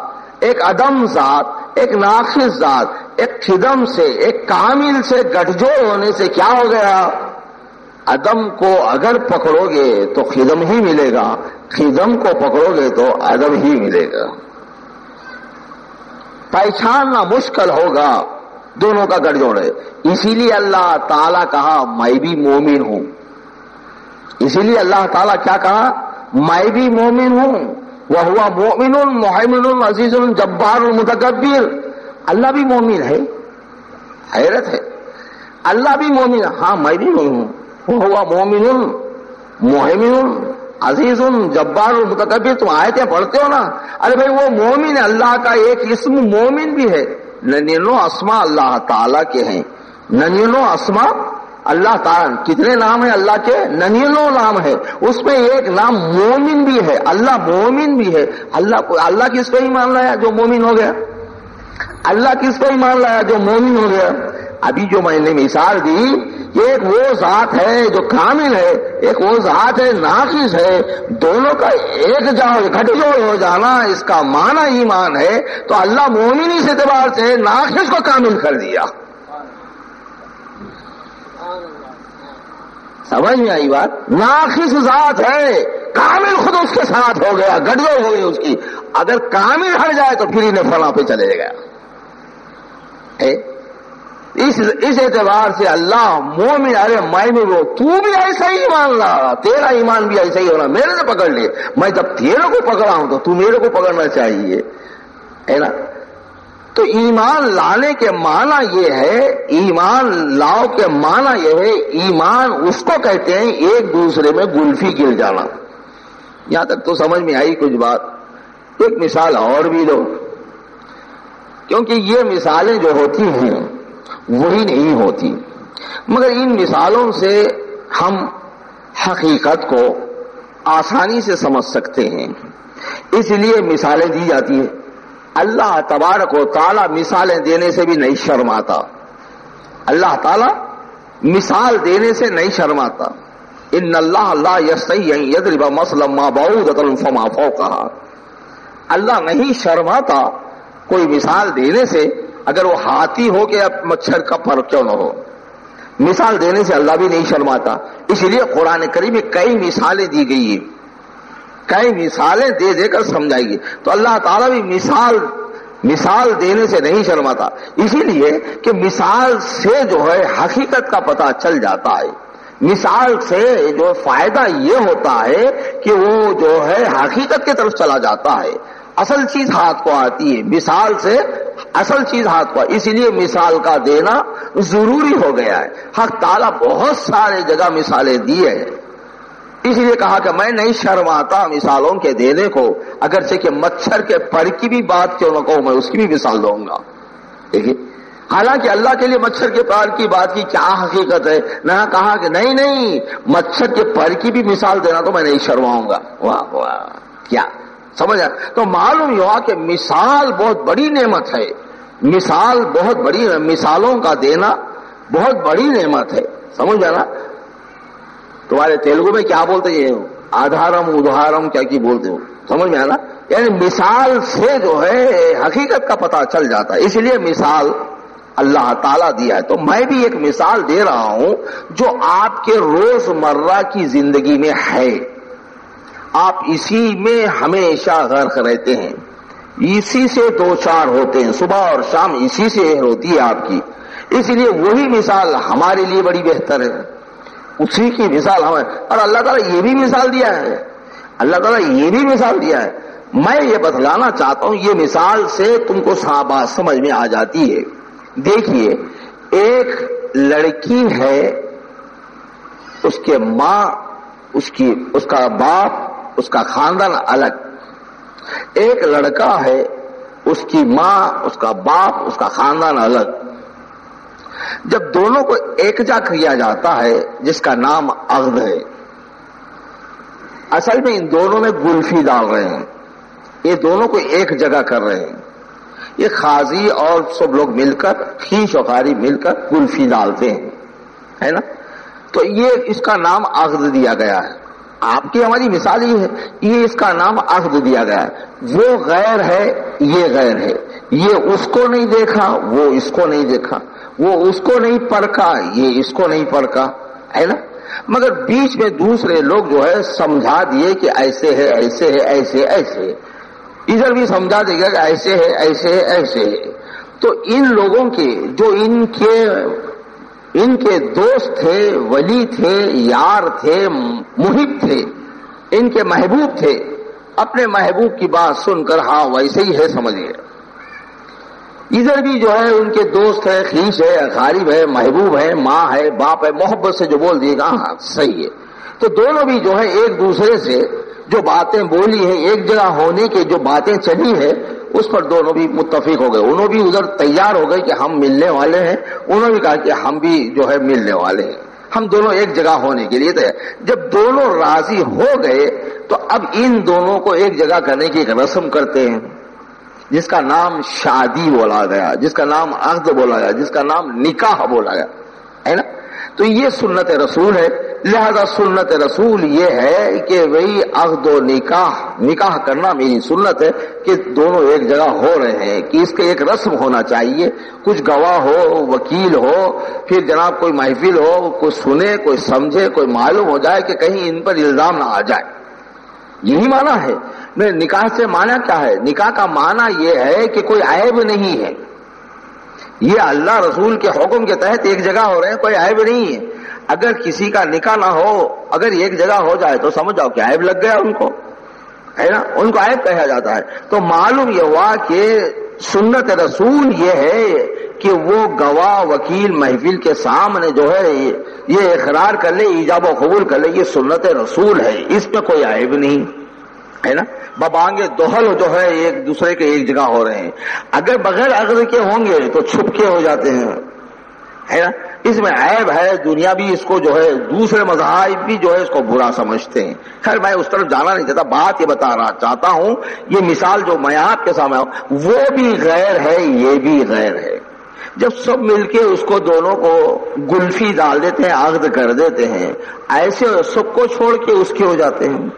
Speaker 1: ایک عدم ذات، ایک ناقص ذات، ایک خدم سے، ایک کامل سے گٹھ جوڑ ہونے سے کیا ہو گیا؟ عدم کو اگر پکڑو گے تو خدم ہی ملے گا، خدم کو پکڑو گے تو عدم ہی ملے گا، پہچاننا مشکل ہوگا، دونوں کا گٹھ جوڑ ہے۔ اسی لیے اللہ تعالیٰ کہا میں بھی مومن ہوں، اسی لیے اللہ تعالیٰ کیا کہا؟ میں بھی مومن ہوں، وَهُوَ مُؤْمِنٌ مُحَيْمِنٌ عزیز جبار متکبر۔ اللہ بھی مومن ہے، حیرت ہے، اللہ بھی مومن، ہاں میں بھی مومن ہوں، وَهُوَ مُؤْمِنٌ مُحَيْمِنٌ عزیز جبار متکبر۔ تم آیتیں پڑھتے ہو نا، ارے بھائی وہ مومن ہے، اللہ کا ایک اسم مومن بھی ہے، 99 اسما اللہ تعالیٰ کے ہیں، 99 اسما اللہ تعالیٰ، کتنے نام ہیں اللہ کے؟ 99 نام ہے، اس میں ایک نام مومن بھی ہے، اللہ مومن بھی ہے۔ اللہ کس پہ ایمان لایا؟ جو مومن ہو گیا۔ اللہ کس پہ ایمان لایا؟ جو مومن ہو گیا۔ ابھی جو میں نے مثال دی، ایک وہ ذات ہے جو کامل ہے، ایک وہ ذات ہے ناقص ہے، دونوں کا ایک گٹھ جوڑ ہو جانا، اس کا معنی ایمان ہے۔ تو اللہ مومن اس اعتبار سے ناقص کو کامل کر دیا۔ سمجھ میں آئی بات؟ ناقص ذات ہے، کامل خود اس کے ساتھ ہو گیا، گٹھ جوڑ ہو گئی اس کی۔ اگر کامل ہٹ جائے تو پھر انہیں فنا پہ چلے گیا۔ اس اعتبار سے اللہ مومن، ارے میں وہ تو بھی ایسا ہی مان لا، تیرا ایمان بھی ایسا ہی ہونا، میرے سے پکڑ لے، میں جب تیرے کو پکڑا ہوں تو میرے کو پکڑنا چاہیے، ہے نا؟ تو ایمان لانے کے معنی یہ ہے، ایمان لاؤ کے معنی یہ ہے، ایمان اس کو کہتے ہیں ایک دوسرے میں گلفی گر جانا۔ یہاں تک تو سمجھ میں آئی کچھ بات؟ ایک مثال اور بھی لو، کیونکہ یہ مثالیں جو ہوتی ہیں وہی نہیں ہوتی، مگر ان مثالوں سے ہم حقیقت کو آسانی سے سمجھ سکتے ہیں، اس لیے مثالیں دی جاتی ہیں۔ اللہ تبارک و تعالی مثالیں دینے سے بھی نہیں شرماتا، اللہ تعالی مثال دینے سے نہیں شرماتا۔ ان اللہ لا یستحی ان یضرب مثلا ما بعوضۃ فما فوقہا، اللہ نہیں شرماتا کوئی مثال دینے سے، اگر وہ ہاتھی ہو کہ مچھر کا پر کیوں نہ ہو، مثال دینے سے اللہ بھی نہیں شرماتا۔ اس لیے قرآن کریم میں کئی مثالیں دی گئی ہیں، کئی مثالیں دے دے کر سمجھائی گی۔ تو اللہ تعالیٰ بھی مثال دینے سے نہیں شرماتا، اسی لیے کہ مثال سے جو ہے حقیقت کا پتہ چل جاتا ہے۔ مثال سے جو فائدہ یہ ہوتا ہے کہ وہ جو ہے حقیقت کی طرف چلا جاتا ہے، اصل چیز ہاتھ کو آتی ہے، مثال سے اصل چیز ہاتھ کو، اسی لیے مثال کا دینا ضروری ہو گیا ہے۔ حق تعالیٰ بہت سارے جگہ مثالیں دی ہے، اسی لیے کہا کہ میں نہیں شرماتا مثالوں کے دینے کو، اگرچہ کہ مچھر کے پر کی بھی بات کیوں نہ کہوں، میں اس کی بھی مثال دوں گا. دیکھیے، حالانکہ اللہ کے لیے مچھر کے پر کی بات کی کیا حقیقت ہے، نہ کہا کہ نہیں مچھر کے پر کی بھی مثال دینا تو میں نہیں شرماؤں گا. واہ واہ، کیا سمجھا؟ تو معلوم ہوا کہ مثال بہت بڑی نعمت ہے، مثال بہت بڑی، مثالوں کا دینا بہت بڑی نعمت ہے. سمجھا نا؟ تمہارے تیلگو میں کیا بولتے ہیں، آدھارم ادھارم کیا کی بولتے ہو، سمجھ میں آنا؟ یعنی مثال سے جو ہے حقیقت کا پتہ چل جاتا ہے. اس لیے مثال اللہ تعالیٰ دیا ہے. تو میں بھی ایک مثال دے رہا ہوں جو آپ کے روز مرہ کی زندگی میں ہے. آپ اسی میں ہمیشہ غرق رہتے ہیں، اسی سے دو چار ہوتے ہیں، صبح اور شام اسی سے ہوتی ہے آپ کی. اس لیے وہی مثال ہمارے لیے بڑی بہتر ہے، اسی کی مثال ہمیں. اور اللہ تعالیٰ یہ بھی مثال دیا ہے، اللہ تعالیٰ یہ بھی مثال دیا ہے. میں یہ بتلانا چاہتا ہوں، یہ مثال سے تم کو بات سمجھ میں آ جاتی ہے. دیکھیے، ایک لڑکی ہے، اس کے ماں، اس کا باپ، اس کا خاندان الگ. ایک لڑکا ہے، اس کی ماں، اس کا باپ، اس کا خاندان الگ. جب دونوں کو ایک جا کیا جاتا ہے جس کا نام عقد ہے، اصل میں ان دونوں میں گلفی ڈال رہے ہیں، یہ دونوں کو ایک جگہ کر رہے ہیں. یہ قاضی اور سب لوگ مل کر، خیش و قاری مل کر گلفی ڈالتے ہیں، ہے نا؟ تو یہ اس کا نام عقد دیا گیا ہے. آپ کی ہماری مثال یہ ہے، یہ اس کا نام عقد دیا گیا ہے. وہ غیر ہے، یہ غیر ہے. یہ اس کو نہیں دیکھا، وہ اس کو نہیں دیکھا. وہ اس کو نہیں پرکھا، یہ اس کو نہیں پرکھا، ہے نا؟ مگر بیچ میں دوسرے لوگ جو ہے سمجھا دیے کہ ایسے ہے، ایسے ہے، ایسے ایسے. ادھر بھی سمجھا دے گا کہ ایسے ہے، ایسے ہے، ایسے ہے. تو ان لوگوں کے جو ان کے دوست تھے، ولی تھے، یار تھے، محب تھے، ان کے محبوب تھے، اپنے محبوب کی بات سن کر ہاں ویسے ہی ہے سمجھیے. ادھر بھی جو ہے ان کے دوست ہے، خیش ہے، اقارب ہے، محبوب ہے، ماں ہے، باپ ہے، محبت سے جو بول دیے گا ہاں صحیح ہے. تو دونوں بھی جو ہے ایک دوسرے سے جو باتیں بولی ہیں، ایک جگہ ہونے کے جو باتیں چلی ہے، اس پر دونوں بھی متفق ہو گئے. انہوں بھی ادھر تیار ہو گئے کہ ہم ملنے والے ہیں، انہوں نے کہا کہ ہم بھی جو ہے ملنے والے ہیں، ہم دونوں ایک جگہ ہونے کے لیے تیار. جب دونوں راضی ہو گئے تو اب ان دونوں کو ایک جگہ کرنے کی ایک رسم کرتے ہیں جس کا نام شادی بولا گیا، جس کا نام عقد بولا گیا، جس کا نام نکاح بولا گیا، ہے نا؟ تو یہ سنت رسول ہے. لہذا سنت رسول یہ ہے کہ وہی عقد و نکاح کرنا میری سنت ہے کہ دونوں ایک جگہ ہو رہے ہیں، کہ اس کا ایک رسم ہونا چاہیے. کچھ گواہ ہو، وکیل ہو، پھر جناب کوئی محفل ہو، کوئی سنے، کوئی سمجھے، کوئی معلوم ہو جائے کہ کہیں ان پر الزام نہ آ جائے. یہی معنی ہے. میں نکاح سے معنی کیا ہے؟ نکاح کا معنی یہ ہے کہ کوئی عیب نہیں ہے. یہ اللہ رسول کے حکم کے تحت ایک جگہ ہو رہے ہیں، کوئی عیب نہیں ہے. اگر کسی کا نکاح نہ ہو، اگر ایک جگہ ہو جائے تو سمجھ جاؤ کہ عیب لگ گیا ان کو، ہے نا؟ ان کو عیب کہا جاتا ہے. تو معلوم یہ ہوا کہ سنت رسول یہ ہے کہ وہ گواہ، وکیل، محفل کے سامنے جو ہے یہ اقرار کر لے، ایجاب و قبول کر لے، یہ سنت رسول ہے، اس میں کوئی عیب نہیں، ہے نا؟ ببانگے دوہل جو ہے ایک دوسرے کے ایک جگہ ہو رہے ہیں. اگر بغیر عقد کے ہوں گے تو چھپ کے ہو جاتے ہیں، ہے نا؟ اس میں عیب ہے. دنیا بھی اس کو جو ہے، دوسرے مذاہب بھی جو ہے اس کو برا سمجھتے ہیں. خیر میں اس طرف جانا نہیں چاہتا، بات یہ بتا رہا چاہتا ہوں، یہ مثال جو میں آپ کے سامنے وہ بھی غیر ہے، یہ بھی غیر ہے. جب سب مل کے اس کو دونوں کو گلفی ڈال دیتے ہیں، عقد کر دیتے ہیں، ایسے سب کو چھوڑ کے اس کے ہو جاتے ہیں،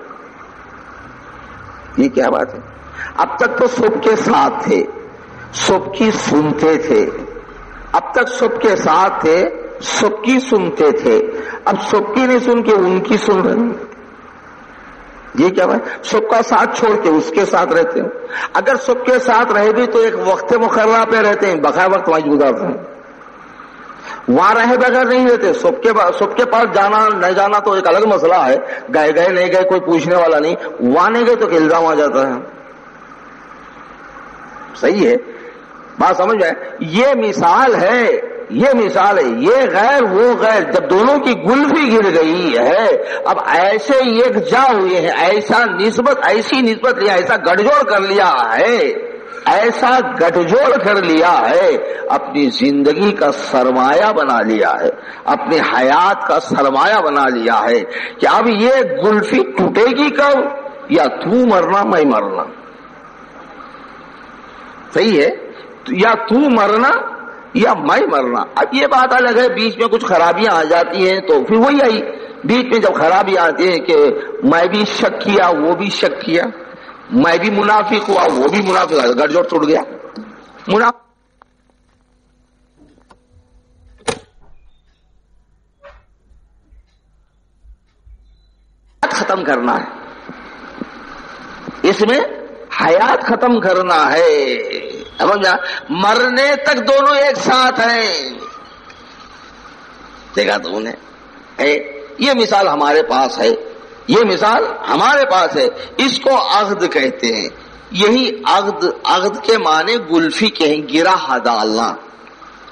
Speaker 1: یہ کیا بات ہے؟ اب تک تو سب کے ساتھ تھے، سب کی سنتے تھے، اب تک سب کے ساتھ تھے، سب کی سنتے تھے، اب سب کی نہیں سن کے ان کی سن رہے ہیں، یہ کیا بات؟ سب کا ساتھ چھوڑ کے اس کے ساتھ رہتے ہیں. اگر سب کے ساتھ رہے بھی تو ایک وقت مقررہ پہ رہتے ہیں، بغیر وقت وہیں گزارتے ہیں. وہاں رہے بغیر نہیں رہتے. سب کے پاس جانا نہیں جانا تو ایک الگ مسئلہ ہے، گئے نہیں گئے کوئی پوچھنے والا نہیں. وہاں نہیں گئے تو الزام آ جاتا ہے. صحیح ہے بات، سمجھ میں؟ یہ مثال ہے یہ مثال ہے، یہ غیر وہ غیر، جب دونوں کی گلفی گر گئی ہے، اب ایسے یکجا ہوئے ہیں، ایسی نسبت لیا، ایسا گٹھ جوڑ کر لیا ہے، ایسا گٹھ جوڑ کر لیا ہے، اپنی زندگی کا سرمایہ بنا لیا ہے، اپنی حیات کا سرمایہ بنا لیا ہے کہ اب یہ گلفی ٹوٹے گی کب؟ یا تو مرنا میں مرنا، صحیح ہے، یا تو مرنا یا میں مرنا۔ اب یہ بات الگ ہے، بیچ میں کچھ خرابیاں آ جاتی ہیں تو پھر وہی آئی، بیچ میں جب خرابی آتی ہے کہ میں بھی شک کیا وہ بھی شک کیا، میں بھی منافق ہوا وہ بھی منافق ہوا، گٹھ جوڑ ٹوٹ گیا۔ منافق ختم کرنا ہے، اس میں حیات ختم کرنا ہے، سمجھا؟ مرنے تک دونوں ایک ساتھ ہیں، دیکھا تو انہیں یہ مثال ہمارے پاس ہے، یہ مثال ہمارے پاس ہے، اس کو عقد کہتے ہیں۔ یہی عقد کے معنی گلفی کے ہیں، گرہ ڈالنا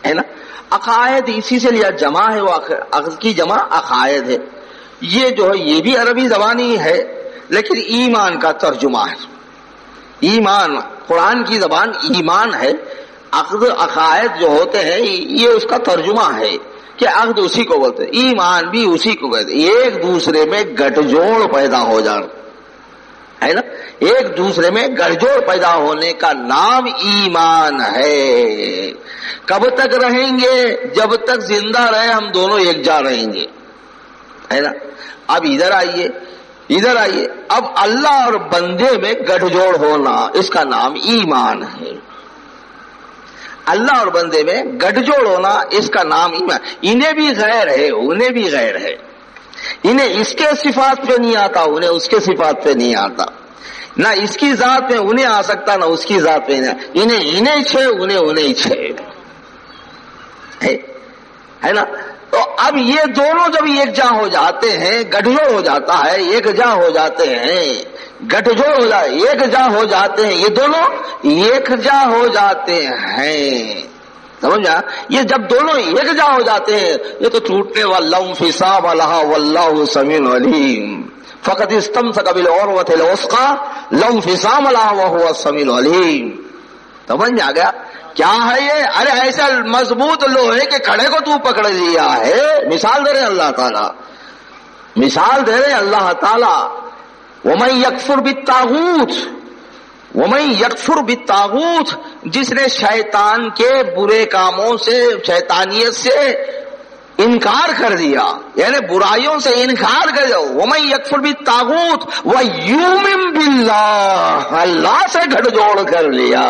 Speaker 1: ہے نا۔ عقائد اسی سے لیا، جمع ہے، وہ عقد کی جمع عقائد ہے۔ یہ جو ہے یہ بھی عربی زبانی ہے لیکن ایمان کا ترجمہ ہے، ایمان قرآن کی زبان ایمان ہے، عقد عقائد جو ہوتے ہیں یہ اس کا ترجمہ ہے کہ عقد اسی کو بولتے ہیں، ایمان بھی اسی کو کہتے ہیں، ایک دوسرے میں گٹھ جوڑ پیدا ہو جانا ہے نا، ایک دوسرے میں گٹھ جوڑ پیدا ہونے کا نام ایمان ہے۔ کب تک رہیں گے؟ جب تک زندہ رہے ہم دونوں ایک جا رہیں گے، ہے نا۔ اب ادھر آئیے، اب اللہ اور بندے میں گٹھ جوڑ ہونا، اس کا نام ایمان ہے۔ اللہ اور بندے میں گٹھ جوڑ ہونا، اس کا نام ایمان۔ انہیں بھی غیر ہے، انہیں بھی غیر ہے، انہیں اس کے صفات پہ نہیں آتا، انہیں اس کے صفات پہ نہیں آتا، نہ اس کی ذات میں انہیں آ سکتا نہ اس کی ذات میں، انہیں چھے انہیں چھے، ہے نا۔ تو اب یہ دونوں جب یکجا ہو جاتے ہیں، گٹھ جوڑ ہو جاتا ہے، یکجا ہو جاتے ہیں، گٹھ جوڑ ہو جائے، یکجا ہو جاتے ہیں، یہ دونوں یکجا ہو جاتے ہیں، سمجھا؟ یہ جب دونوں یکجا ہو جاتے ہیں یہ تو ٹوٹنے والا انفصام لہا واللہ سمیع علیم، فقط استمسک بالعروۃ الوثقی لا انفصام لہا وہو السمیع العلیم۔ سمجھ آ گیا کیا ہے یہ؟ ارے ایسا مضبوط لوہے کے کڑے کو تو پکڑ لیا ہے، مثال دے رہے اللہ تعالیٰ، مثال دے رہے اللہ تعالیٰ، وَمَن يَكْفُرْ بِالطَّاغُوتِ، وَمَن يَكْفُرْ بِالطَّاغُوتِ، جس نے شیطان کے برے کاموں سے، شیطانیت سے انکار کر دیا، یعنی برائیوں سے انکار کر دیا، وَمَن يَكْفُرْ بِالطَّاغُوتِ وَيُؤْمِن بِاللَّهِ، اللہ سے گٹھ جوڑ کر لیا،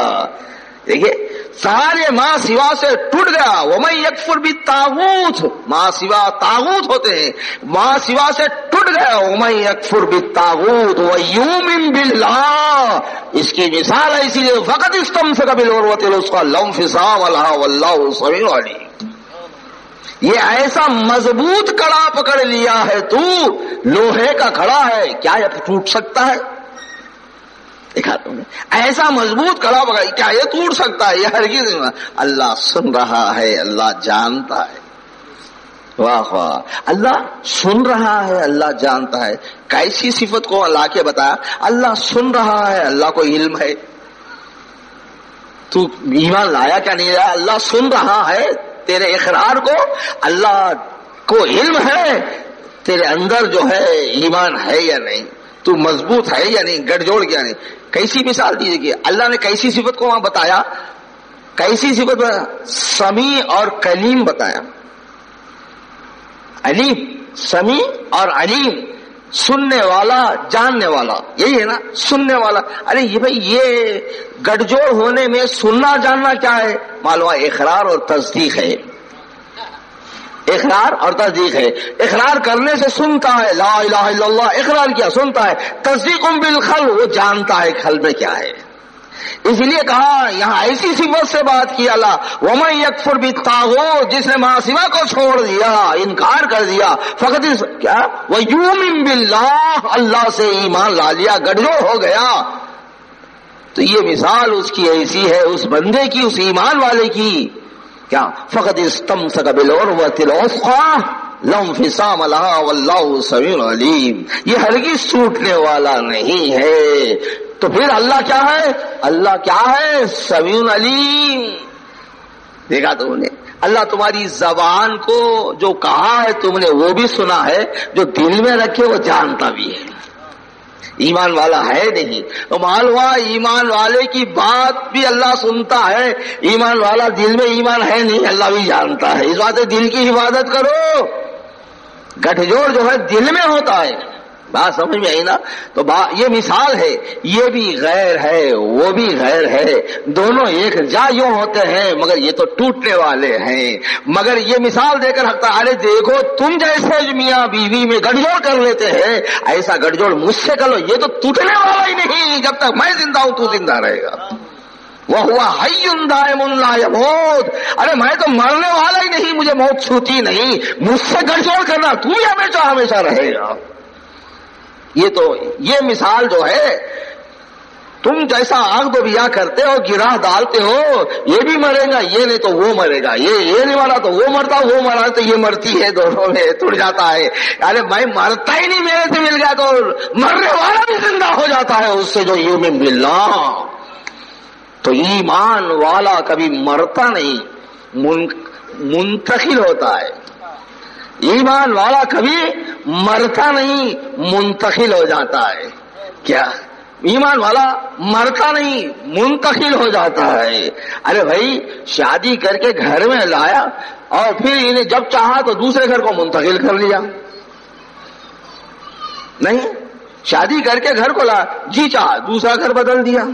Speaker 1: دیکھیے سارے ماں سوا سے ٹوٹ گیا۔ وَمَن يَكْفُرْ بِالطَّاغُوتِ، ماں سوا طاغوت ہوتے ہیں، ماں سوا سے ٹوٹ گیا۔ وَمَن يَكْفُرْ بِالطَّاغُوتِ وَيُؤْمِن بِاللَّهِ، اس کی مثال ہے اسی لیے فَقَدِ اسْتَمْسَكَ بِالْعُرْوَةِ الْوُثْقَىٰ لَا انفصام لَهَا وَاللَّهُ سَمِيعٌ عَلِيمٌ۔ یہ ایسا مضبوط کڑا پکڑ لیا ہے تو، لوہے کا کڑا ہے، کیا یہ ٹوٹ سکتا ہے؟ دیکھا تم نے ایسا مضبوط کڑا پکڑا، کیا یہ ٹوٹ سکتا ہے؟ یہ ہرگز نہیں۔ اللہ سن رہا ہے، اللہ جانتا ہے، واہ واہ، اللہ سن رہا ہے، اللہ جانتا ہے۔ کیسی صفت کو اللہ کے بتایا؟ اللہ سن رہا ہے، اللہ کو علم ہے۔ تو ایمان لایا کیا نہیں لایا؟ اللہ سن رہا ہے تیرے اقرار کو، اللہ کو علم ہے تیرے اندر جو ہے ایمان ہے یا نہیں، تو مضبوط ہے یا نہیں، گٹھ جوڑ کیا نہیں۔ کیسی مثال دیجیے کہ اللہ نے کیسی صفت کو وہاں بتایا، کیسی صفت بتایا؟ سمیع اور کلیم بتایا، علیم، سمیع اور علیم، سننے والا جاننے والا، یہی ہے نا، سننے والا۔ ارے یہ بھائی یہ گٹھ جوڑ ہونے میں سننا جاننا کیا ہے؟ معلوم ہے اقرار اور تصدیق ہے، اقرار اور تصدیق ہے۔ اقرار کرنے سے سنتا ہے، لا الہ الا اللہ اقرار کیا، سنتا ہے۔ تصدیق بالقلب، وہ جانتا ہے قلب میں کیا ہے۔ اس لیے کہا یہاں ایسی صفت سے بات کی اللہ، وَمَن يَكْفُرْ بِالطَّاغُوتِ، جس نے ماسوا کو چھوڑ دیا، انکار کر دیا، فقط کیا وَيُؤْمِن بِاللَّهِ، اللہ سے ایمان لا لیا، گٹھ جوڑ ہو گیا۔ تو یہ مثال اس کی ایسی ہے، اس بندے کی، اس ایمان والے کی کیا فقد استمسک بالعروۃ الوثقی لا انفصام لها واللہ سمیع علیم، یہ ہرگز ٹوٹنے والا نہیں ہے۔ تو پھر اللہ کیا ہے؟ اللہ کیا ہے؟ سمیع علیم۔ دیکھا تم نے، اللہ تمہاری زبان کو جو کہا ہے تم نے وہ بھی سنا ہے، جو دل میں رکھے وہ جانتا بھی ہے۔ ایمان والا ہے نہیں تو معلوم ہوا ایمان والے کی بات بھی اللہ سنتا ہے، ایمان والا دل میں ایمان ہے نہیں اللہ بھی جانتا ہے۔ اس بات دل کی حفاظت کرو، گٹھ جوڑ جو ہے دل میں ہوتا ہے۔ بات سمجھ میں آئی نا؟ تو یہ مثال ہے، یہ بھی غیر ہے وہ بھی غیر ہے، دونوں ایک جا یوں ہوتے ہیں مگر یہ تو ٹوٹنے والے ہیں۔ مگر یہ مثال دے کر رکھتا، ارے دیکھو تم جیسے میاں بیوی میں گٹھ جوڑ کر لیتے ہیں، ایسا گٹھ جوڑ مجھ سے کر لو، یہ تو ٹوٹنے والا ہی نہیں، جب تک میں زندہ ہوں تو زندہ رہے گا۔ وَهُوَ حَيٌّ دَائِمٌ لَا يَمُوتُ، ارے میں تو مرنے والا ہی نہیں، مجھے موت چھوتی نہیں، مجھ سے گٹھ جوڑ کرنا، تو بھی ہمیشہ ہمیشہ رہے گا۔ یہ مثال جو ہے، تم جیسا عقد و بیاہ کرتے ہو، گرہ ڈالتے ہو، یہ بھی مرے گا، یہ نہیں تو وہ مرے گا، یہ نہیں مرا تو وہ مرتا، وہ مرا تو یہ مرتی ہے، دونوں میں ٹوٹ جاتا ہے۔ ارے میں مرتا ہی نہیں، میرے سے مل گیا تو مرنے والا بھی زندہ ہو جاتا ہے اس سے جو یؤمن باللہ۔ تو ایمان والا کبھی مرتا نہیں، منتقل ہوتا ہے۔ ایمان والا کبھی مرتا نہیں، منتقل ہو جاتا ہے۔ کیا ایمان والا مرتا نہیں، منتقل ہو جاتا ہے۔ ارے بھائی شادی کر کے گھر میں لایا اور پھر انہیں جب چاہا تو دوسرے گھر کو منتقل کر لیا، نہیں، شادی کر کے گھر کو لا، جی چاہا دوسرا گھر بدل دیا،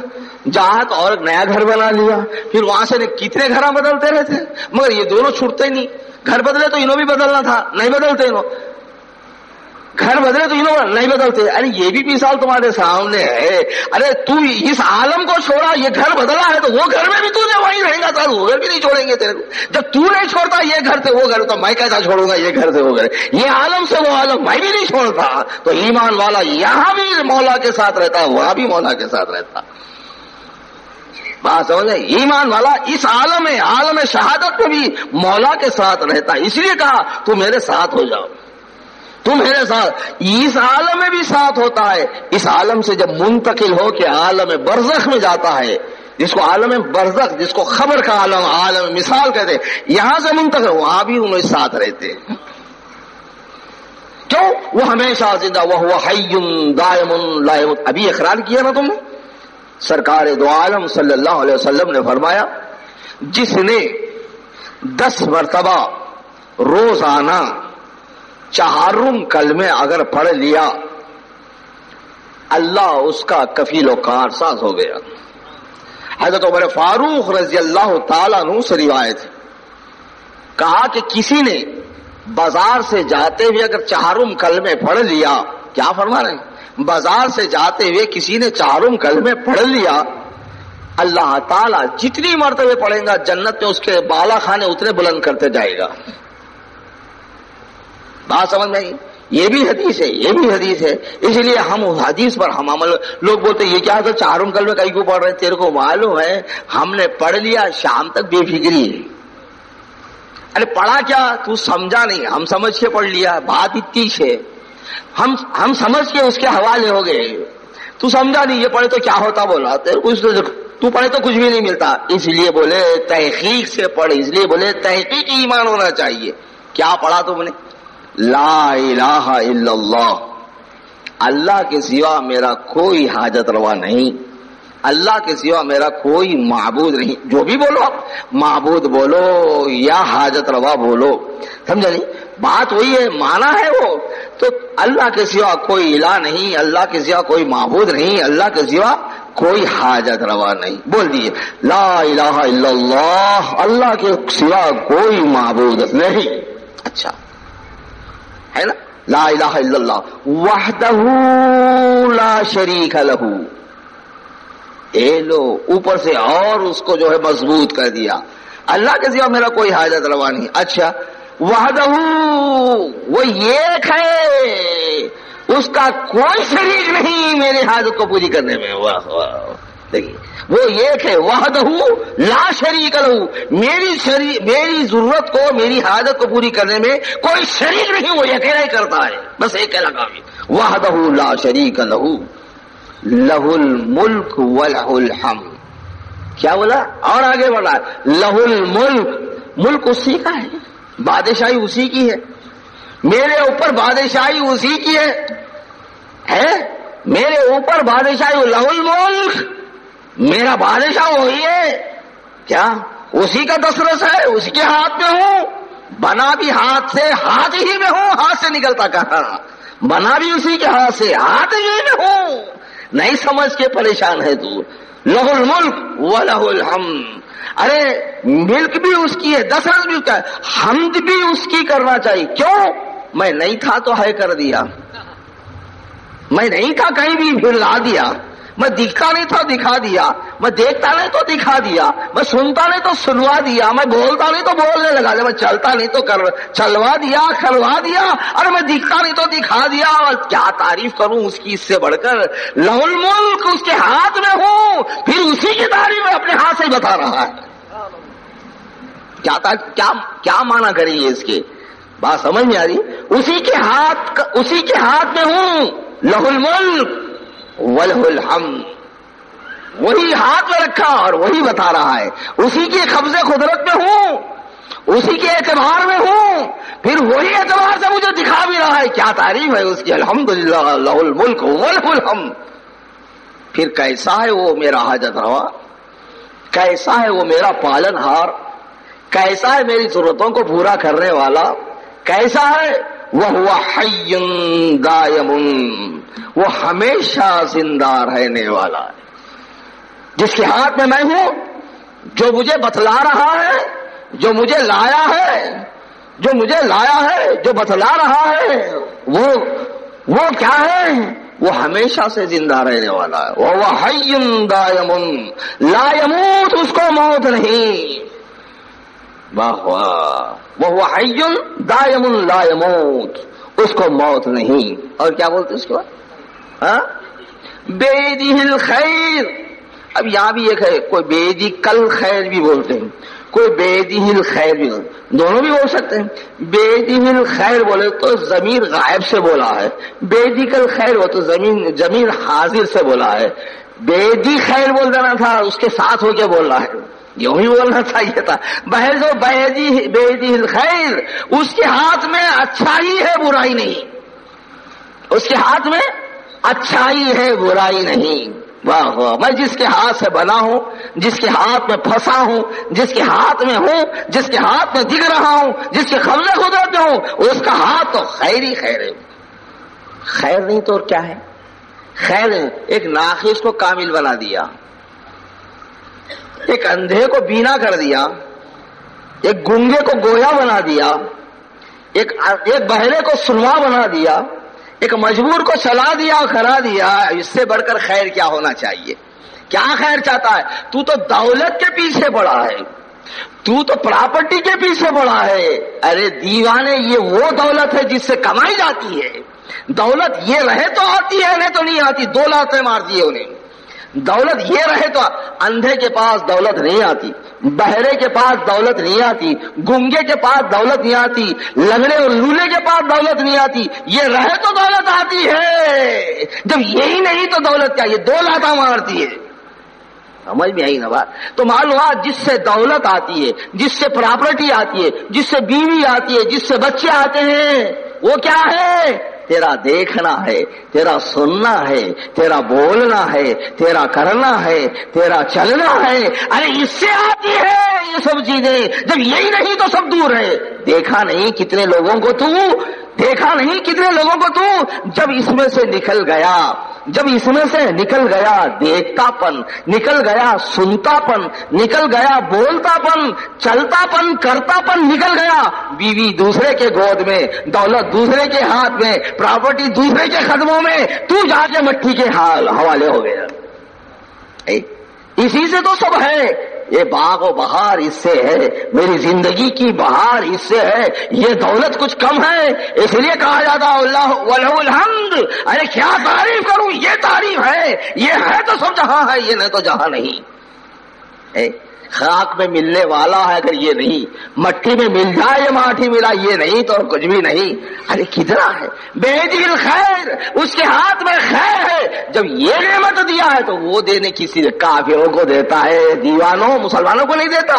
Speaker 1: چاہا تو اور نیا گھر بنا لیا، پھر وہاں سے کتنے گھر بدلتے رہتے، مگر یہ دونوں چھوٹتے نہیں۔ گھر بدلے تو انہوں بھی بدلنا تھا، نہیں بدلتے انہوں، گھر بدلے تو انہوں نہیں بدلتے۔ ارے یہ بھی مثال تمہارے سامنے ہے۔ ارے تو اس عالم کو چھوڑا، یہ گھر بدلا ہے تو وہ گھر میں بھی تو وہیں رہے گا، تو وہ گھر بھی نہیں چھوڑیں گے تیرے کو۔ جب تو نہیں چھوڑتا یہ گھر سے وہ گھر، تو میں کیسا چھوڑوں گا یہ گھر سے وہ گھر، یہ عالم سے وہ عالم میں بھی نہیں چھوڑتا۔ تو ایمان والا یہاں بھی مولا کے ساتھ رہتا ہے، وہاں بھی مولا کے ساتھ رہتا۔ بات سمجھے؟ ایمان والا اس عالم شہادت میں بھی مولا کے ساتھ رہتا ہے، اس لیے کہا تو میرے ساتھ ہو جاؤ، تم میرے ساتھ۔ اس عالم میں بھی ساتھ ہوتا ہے، اس عالم سے جب منتقل ہو کے عالم برزخ میں جاتا ہے، جس کو عالم برزخ، جس کو خبر کا عالم مثال کہتے ہیں، یہاں سے منتقل وہاں بھی انہیں ساتھ رہتے ہیں۔ کیوں؟ وہ ہمیشہ زندہ، وَهُوَ حَيٌّ دَائِمٌ لَا يَمُوتُ۔ ابھی اقرار کیا نا تم نے، سرکار دو عالم صلی اللہ علیہ وسلم نے فرمایا، جس نے 10 مرتبہ روزانہ 4 کلمے اگر پڑھ لیا، اللہ اس کا کفیل و کارساز ہو گیا۔ حضرت عمر فاروق رضی اللہ تعالیٰ عنہ سے روایت ہے، کہا کہ کسی نے بازار سے جاتے ہوئے اگر 4 کلمے پڑھ لیا، کیا فرما رہے ہیں؟ بازار سے جاتے ہوئے کسی نے 4 کلمے پڑھ لیا، اللہ تعالیٰ جتنی مرتبہ پڑھیں گا جنت میں اس کے بالا خانے اتنے بلند کرتے جائے گا۔ بات سمجھ میں آئی؟ یہ بھی حدیث ہے، یہ بھی حدیث ہے۔ اس لیے ہم حدیث پر ہم عمل، لوگ بولتے یہ کیا 4 کلمے کہیں کو پڑھ رہے ہیں، تیرے کو معلوم ہے ہم نے پڑھ لیا، شام تک بے فکری ہے۔ ارے پڑھا کیا؟ تو سمجھا نہیں، ہم سمجھ کے پڑھ لیا، بات اتنی ہے، ہم سمجھ کے اس کے حوالے ہو گئے، تو سمجھا نہیں، یہ پڑھے تو کیا ہوتا بولا، تو پڑھے تو کچھ بھی نہیں ملتا، اس لیے بولے تحقیق سے پڑھے، اس لیے بولے تحقیق ایمان ہونا چاہیے۔ کیا پڑھا تم نے؟ لا الہ الا اللہ، اللہ کے سوا میرا کوئی حاجت روا نہیں، اللہ کے سوا میرا کوئی معبود نہیں۔ جو بھی بولو آپ، معبود بولو یا حاجت روا بولو، سمجھا نہیں؟ بات وہی ہے، مانا ہے وہ تو اللہ کے سوا کوئی الہ نہیں، اللہ کے سوا کوئی معبود نہیں، اللہ کے سوا کوئی حاجت روا نہیں۔ بول دیے لا الہ الا اللہ، اللہ کے سوا کوئی معبود نہیں۔ اچھا ہے نا؟ لا الہ الا اللہ وحدہ لا شریک لہ، اے لو اوپر سے اور اس کو جو ہے مضبوط کر دیا، اللہ کے سوا میرا کوئی حاجت روا نہیں۔ اچھا وحدہ، وہ ایک ہے، اس کا کوئی شریک نہیں میری حاجت کو پوری کرنے میں۔ واہ واہ، دیکھیے وہ ایک ہے وحدہ لا شریک لہ، میری ضرورت کو میری حاجت کو پوری کرنے میں کوئی شریک نہیں، وہ اکیلا ہی کرتا ہے، بس اکیلا کافی، وحدہ لا شریک لہ لہ الملک ولہ الحمد. کیا بولا؟ اور آگے بڑھا لہ الملک، ملک اسی کا ہے، بادشاہی اسی کی ہے، میرے اوپر بادشاہی اسی کی ہے میرے اوپر بادشاہی، لہ الملک، میرا بادشاہ وہی ہے. کیا اسی کا دسترس ہے، اسی کے ہاتھ میں ہوں، بنا بھی ہاتھ سے، ہاتھ ہی میں ہوں، ہاتھ سے نکلتا کہاں، بنا بھی اسی کے ہاتھ سے، ہاتھ ہی میں ہوں. نہیں سمجھ کے پریشان ہے تو، لہ الملک ولہ الحمد. ارے ملک بھی اس کی ہے، دسترس بھی اس کا ہے، حمد بھی اس کی کرنا چاہیے. کیوں؟ میں نہیں تھا تو ہے کر دیا، میں نہیں تھا کہیں بھی پھر لا دیا، میں دکھتا نہیں تھا دکھا دیا، میں دیکھتا نہیں تو دکھا دیا، میں سنتا نہیں تو سنوا دیا، میں بولتا نہیں تو بولنے لگا دیا، میں چلتا نہیں تو چلوا دیا، کروا دیا، اور میں دکھتا نہیں تو دکھا دیا. اور کیا تعریف کروں اس کی، اس سے بڑھ کر لہ الملک، اس کے ہاتھ میں ہوں، پھر اسی کی تعریف میں اپنے ہاتھ سے بتا رہا ہے. کیا معنی کریں گے اس کے؟ بات سمجھ میں آ رہی؟ اسی کے ہاتھ میں ہوں، لہ الملک ولہ الحمد، وہی ہاتھ میں رکھا اور وہی بتا رہا ہے، اسی کے قبضے قدرت میں ہوں، اسی کے اعتبار میں ہوں، پھر وہی اعتبار سے مجھے دکھا بھی رہا ہے. کیا تعریف ہے اس کی، الحمدللہ لہ الملک ولہ الحمد. پھر کیسا ہے وہ میرا حاجت روا، کیسا ہے وہ میرا پالن ہار، کیسا ہے میری ضرورتوں کو پورا کرنے والا، کیسا ہے وَهُوَ حَيٌّ دَائِمٌ، وہ ہمیشہ زندہ رہنے والا ہے، جس کے ہاتھ میں ہوں، جو مجھے بتلا رہا ہے، جو مجھے لایا ہے، جو بتلا رہا ہے، وہ کیا ہے؟ وہ ہمیشہ سے زندہ رہنے والا ہے. وَهُوَ حَيٌّ دَائِمٌ لا يموت، اس کو موت نہیں. واہ واہ، وَهُوَ حَيٌّ دَائِمٌ لا يموت، اس کو موت نہیں. اور کیا بولتے اس کے بعد؟ بِیَدِهِ الْخَيْرُ. اب یہاں بھی ایک ہے، کوئی بِیَدِکَ الْخَيْرُ بھی بولتے ہیں، کوئی بِیَدِهِ الْخَيْرُ بھی بولتے ہیں، دونوں بھی بول سکتے ہیں. بِیَدِهِ الْخَيْرُ بولے تو ضمیر غائب سے بولا ہے، بِیَدِکَ الْخَيْرُ ہو تو ضمیر حاضر سے بولا ہے. بِیَدِی خیر بول دینا تھا، اس کے ساتھ ہو کے بول رہا ہے، یوں ہی بولنا چاہیے تھا. بہر جو بِیَدِهِ الْخَيْرُ، اس کے ہاتھ میں اچھائی ہے برائی نہیں، اس کے ہاتھ میں اچھائی ہے برائی نہیں. واہ واہ، میں جس کے ہاتھ سے بنا ہوں، جس کے ہاتھ میں پھنسا ہوں، جس کے ہاتھ میں ہوں، جس کے ہاتھ میں دکھ رہا ہوں، جس کے قبضے قدرت میں ہوں، اس کا ہاتھ تو خیر ہی خیر ہے. خیر نہیں تو اور کیا ہے؟ خیر ایک ناقص کو کامل بنا دیا، ایک اندھے کو بینا کر دیا، ایک گونگے کو گویا بنا دیا، ایک بہرے کو سنوا بنا دیا، ایک مجبور کو چلا دیا اور کرا دیا. اس سے بڑھ کر خیر کیا ہونا چاہیے؟ کیا خیر چاہتا ہے؟ تو دولت کے پیچھے پڑا ہے، تو پراپرٹی کے پیچھے پڑا ہے. ارے دیوانے، یہ وہ دولت ہے جس سے کمائی جاتی ہے. دولت یہ رہے تو آتی ہے، نہیں تو نہیں آتی. 2 لاتیں مار دیے انہیں. دولت یہ رہے تو، اندھے کے پاس دولت نہیں آتی، بہرے کے پاس دولت نہیں آتی، گونگے کے پاس دولت نہیں آتی، لنگڑے اور لولے کے پاس دولت نہیں آتی. یہ رہے تو دولت آتی ہے، جب یہی نہیں تو دولت کیا؟ یہ 2 لاتا مارتی ہے. سمجھ میں آئی نا بات؟ تو معلوم ہوا جس سے دولت آتی ہے، جس سے پراپرٹی آتی ہے، جس سے بیوی آتی ہے، جس سے بچے آتے ہیں، وہ کیا ہے؟ تیرا دیکھنا ہے، تیرا سننا ہے، تیرا بولنا ہے، تیرا کرنا ہے، تیرا چلنا ہے. ارے اس سے آتی ہے یہ سب چیزیں. جب یہی نہیں تو سب دور ہے. دیکھا نہیں کتنے لوگوں کو تو، جب اس میں سے نکل گیا، جب اس میں سے نکل گیا دیکھتا پن، نکل گیا سنتا پن، نکل گیا بولتا پن، چلتا پن، کرتا پن نکل گیا. بیوی دوسرے کے گود میں، دولت دوسرے کے ہاتھ میں، پراپرٹی دوسرے کے قدموں میں، تو جا کے مٹی کے حوالے ہو گیا. اسی سے تو سب ہے. یہ باغ و بہار اس سے ہے، میری زندگی کی بہار اس سے ہے، یہ دولت کچھ کم ہے، اس لیے کہا جاتا اللہ وَلَهُ الْحَمْدُ۔ ارے کیا تعریف کروں، یہ تعریف ہے، یہ ہے تو سب جہاں ہے، یہ نہیں تو جہاں نہیں۔ خاک میں ملنے والا ہے اگر یہ نہیں، مٹی میں مل جائے یہ ماٹھی ملا، یہ نہیں تو کچھ بھی نہیں۔ ارے کتنا ہے، بیدی الخیر، اس کے ہاتھ میں خیر ہے۔ جب یہ نعمت دیا ہے تو وہ دینے کسی کافروں کو دیتا ہے، دیوانوں مسلمانوں کو نہیں دیتا۔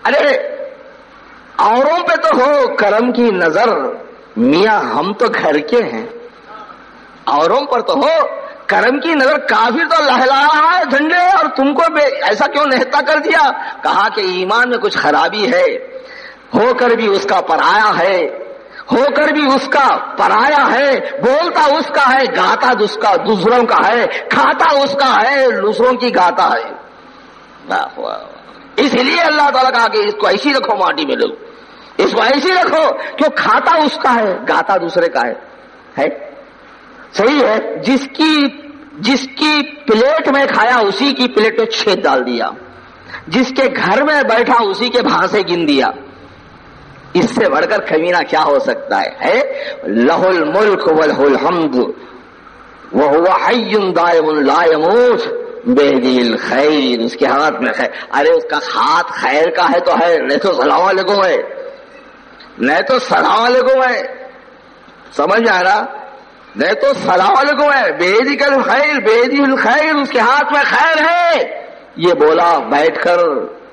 Speaker 1: ارے اوروں پہ تو ہو کرم کی نظر، میاں ہم تو گھر کے ہیں، اوروں پر تو ہو کرم کی نظر، کافر تو لہلا رہا ہے جھنڈے اور تم کو ایسا کیوں نہتا کر دیا؟ کہا کہ ایمان میں کچھ خرابی ہے، ہو کر بھی اس کا پرایا ہے، ہو کر بھی اس کا پرایا ہے، بولتا اس کا ہے، گاتا دوسروں کا ہے، کھاتا اس کا ہے، دوسروں کی گاتا ہے۔ اس لیے اللہ تعالیٰ کہا کہ اس کو ایسی رکھو ماٹی میں، لوگ اس کو ایسی رکھو کہ کھاتا اس کا ہے، گاتا دوسرے کا ہے۔ صحیح ہے، جس کی پلیٹ میں کھایا اسی کی پلیٹ میں چھید ڈال دیا، جس کے گھر میں بیٹھا اسی کے بھانسے گن دیا، اس سے بڑھ کر کمینہ کیا ہو سکتا ہے؟ لہ الملک ولہ الحمد وہو حی دائم لا یموت بیدی الخیر، اس کے ہاتھ میں خیر۔ ارے اس کا ہاتھ خیر کا ہے تو ہے، نہیں تو سلام علیکم ہے، نہیں تو سلام علیکم ہے، سمجھ آ رہا؟ نہیں تو سلام علیکم ہے، بیدی الخیر، بیدی الخیر، اس کے ہاتھ میں خیر ہے۔ یہ بولا بیٹھ کر،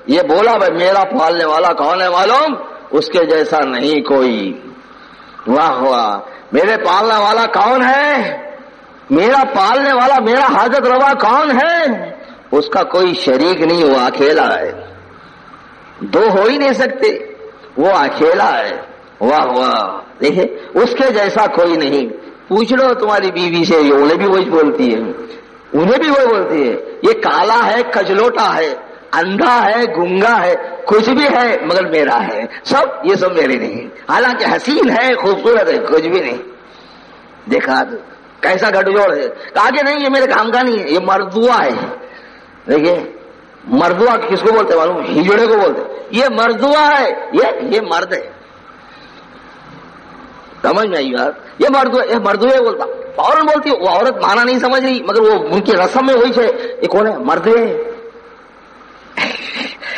Speaker 1: یہ بولا بھائی میرا پالنے والا کون ہے معلوم؟ اس کے جیسا نہیں کوئی۔ واہ واہ، میرے پالنے والا کون ہے؟ میرا پالنے والا، میرا حاجت روا کون ہے؟ اس کا کوئی شریک نہیں، وہ اکیلا ہے، دو ہو ہی نہیں سکتے، وہ اکیلا ہے۔ واہ واہ، دیکھیں اس کے جیسا کوئی نہیں۔ پوچھ لو تمہاری بیوی سے، انہیں بھی وہی بولتی ہے، انہیں بھی وہی بولتی ہے، یہ کالا ہے، کجلوٹا ہے، اندھا ہے، گنگا ہے، کچھ بھی ہے مگر میرا ہے، یہ سب میرے نہیں، حالانکہ حسین ہے، خوبصورت ہے، کچھ بھی نہیں۔ دیکھا کیسا گھٹجوڑ ہے؟ کہا کہ نہیں یہ میرے کام کا نہیں ہے، یہ مردوا ہے۔ دیکھیے مردوا کس کو بولتے معلوم؟ ہجڑے کو بولتے، یہ مردوا ہے، یہ مرد ہے، سمجھ میں آئی بات؟ یہ مردوے بولتا، فوراً بولتی، وہ عورت مانا نہیں سمجھ رہی، مگر وہ ان کی رسم میں وہی ہے، یہ کون ہے؟ مردوے،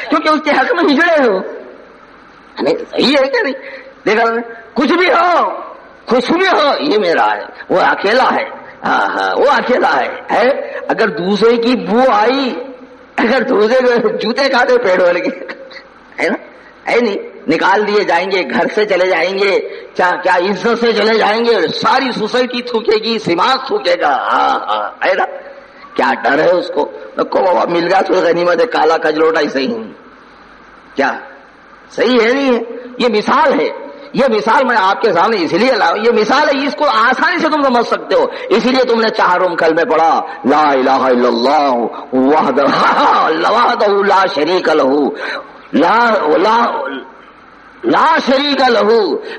Speaker 1: کیونکہ اس کے حق میں ہجڑے ہو، صحیح ہے کیا نہیں؟ دیکھا کچھ بھی ہو یہ میرا ہے، وہ اکیلا ہے، ہاں وہ اکیلا ہے۔ اگر دوسرے کی بو آئی، اگر دوسرے کو جوتے کھاتے پیڑ والے کے، ہے نا؟ ہے نہیں، نکال دیے جائیں گے، گھر سے چلے جائیں گے، کیا عزت سے چلے جائیں گے، ساری سوسائٹی تھوکے گی، سماج تھوکے گا، ہاں ہے نا؟ کیا ڈر ہے اس کو؟ بابا مل گیا تو غنیمت ہے، کالا کجلوٹا ہی صحیح ہے، کیا صحیح ہے نہیں ہے؟ یہ مثال ہے، یہ مثال میں آپ کے سامنے اس لیے لاؤں، یہ مثال ہے، اس کو آسانی سے تم سمجھ سکتے ہو، اسی لیے تم نے 4 کلمے پڑھا، لا الہ الا اللہ وحدہ لا شریک لہ، لا شریک لہ،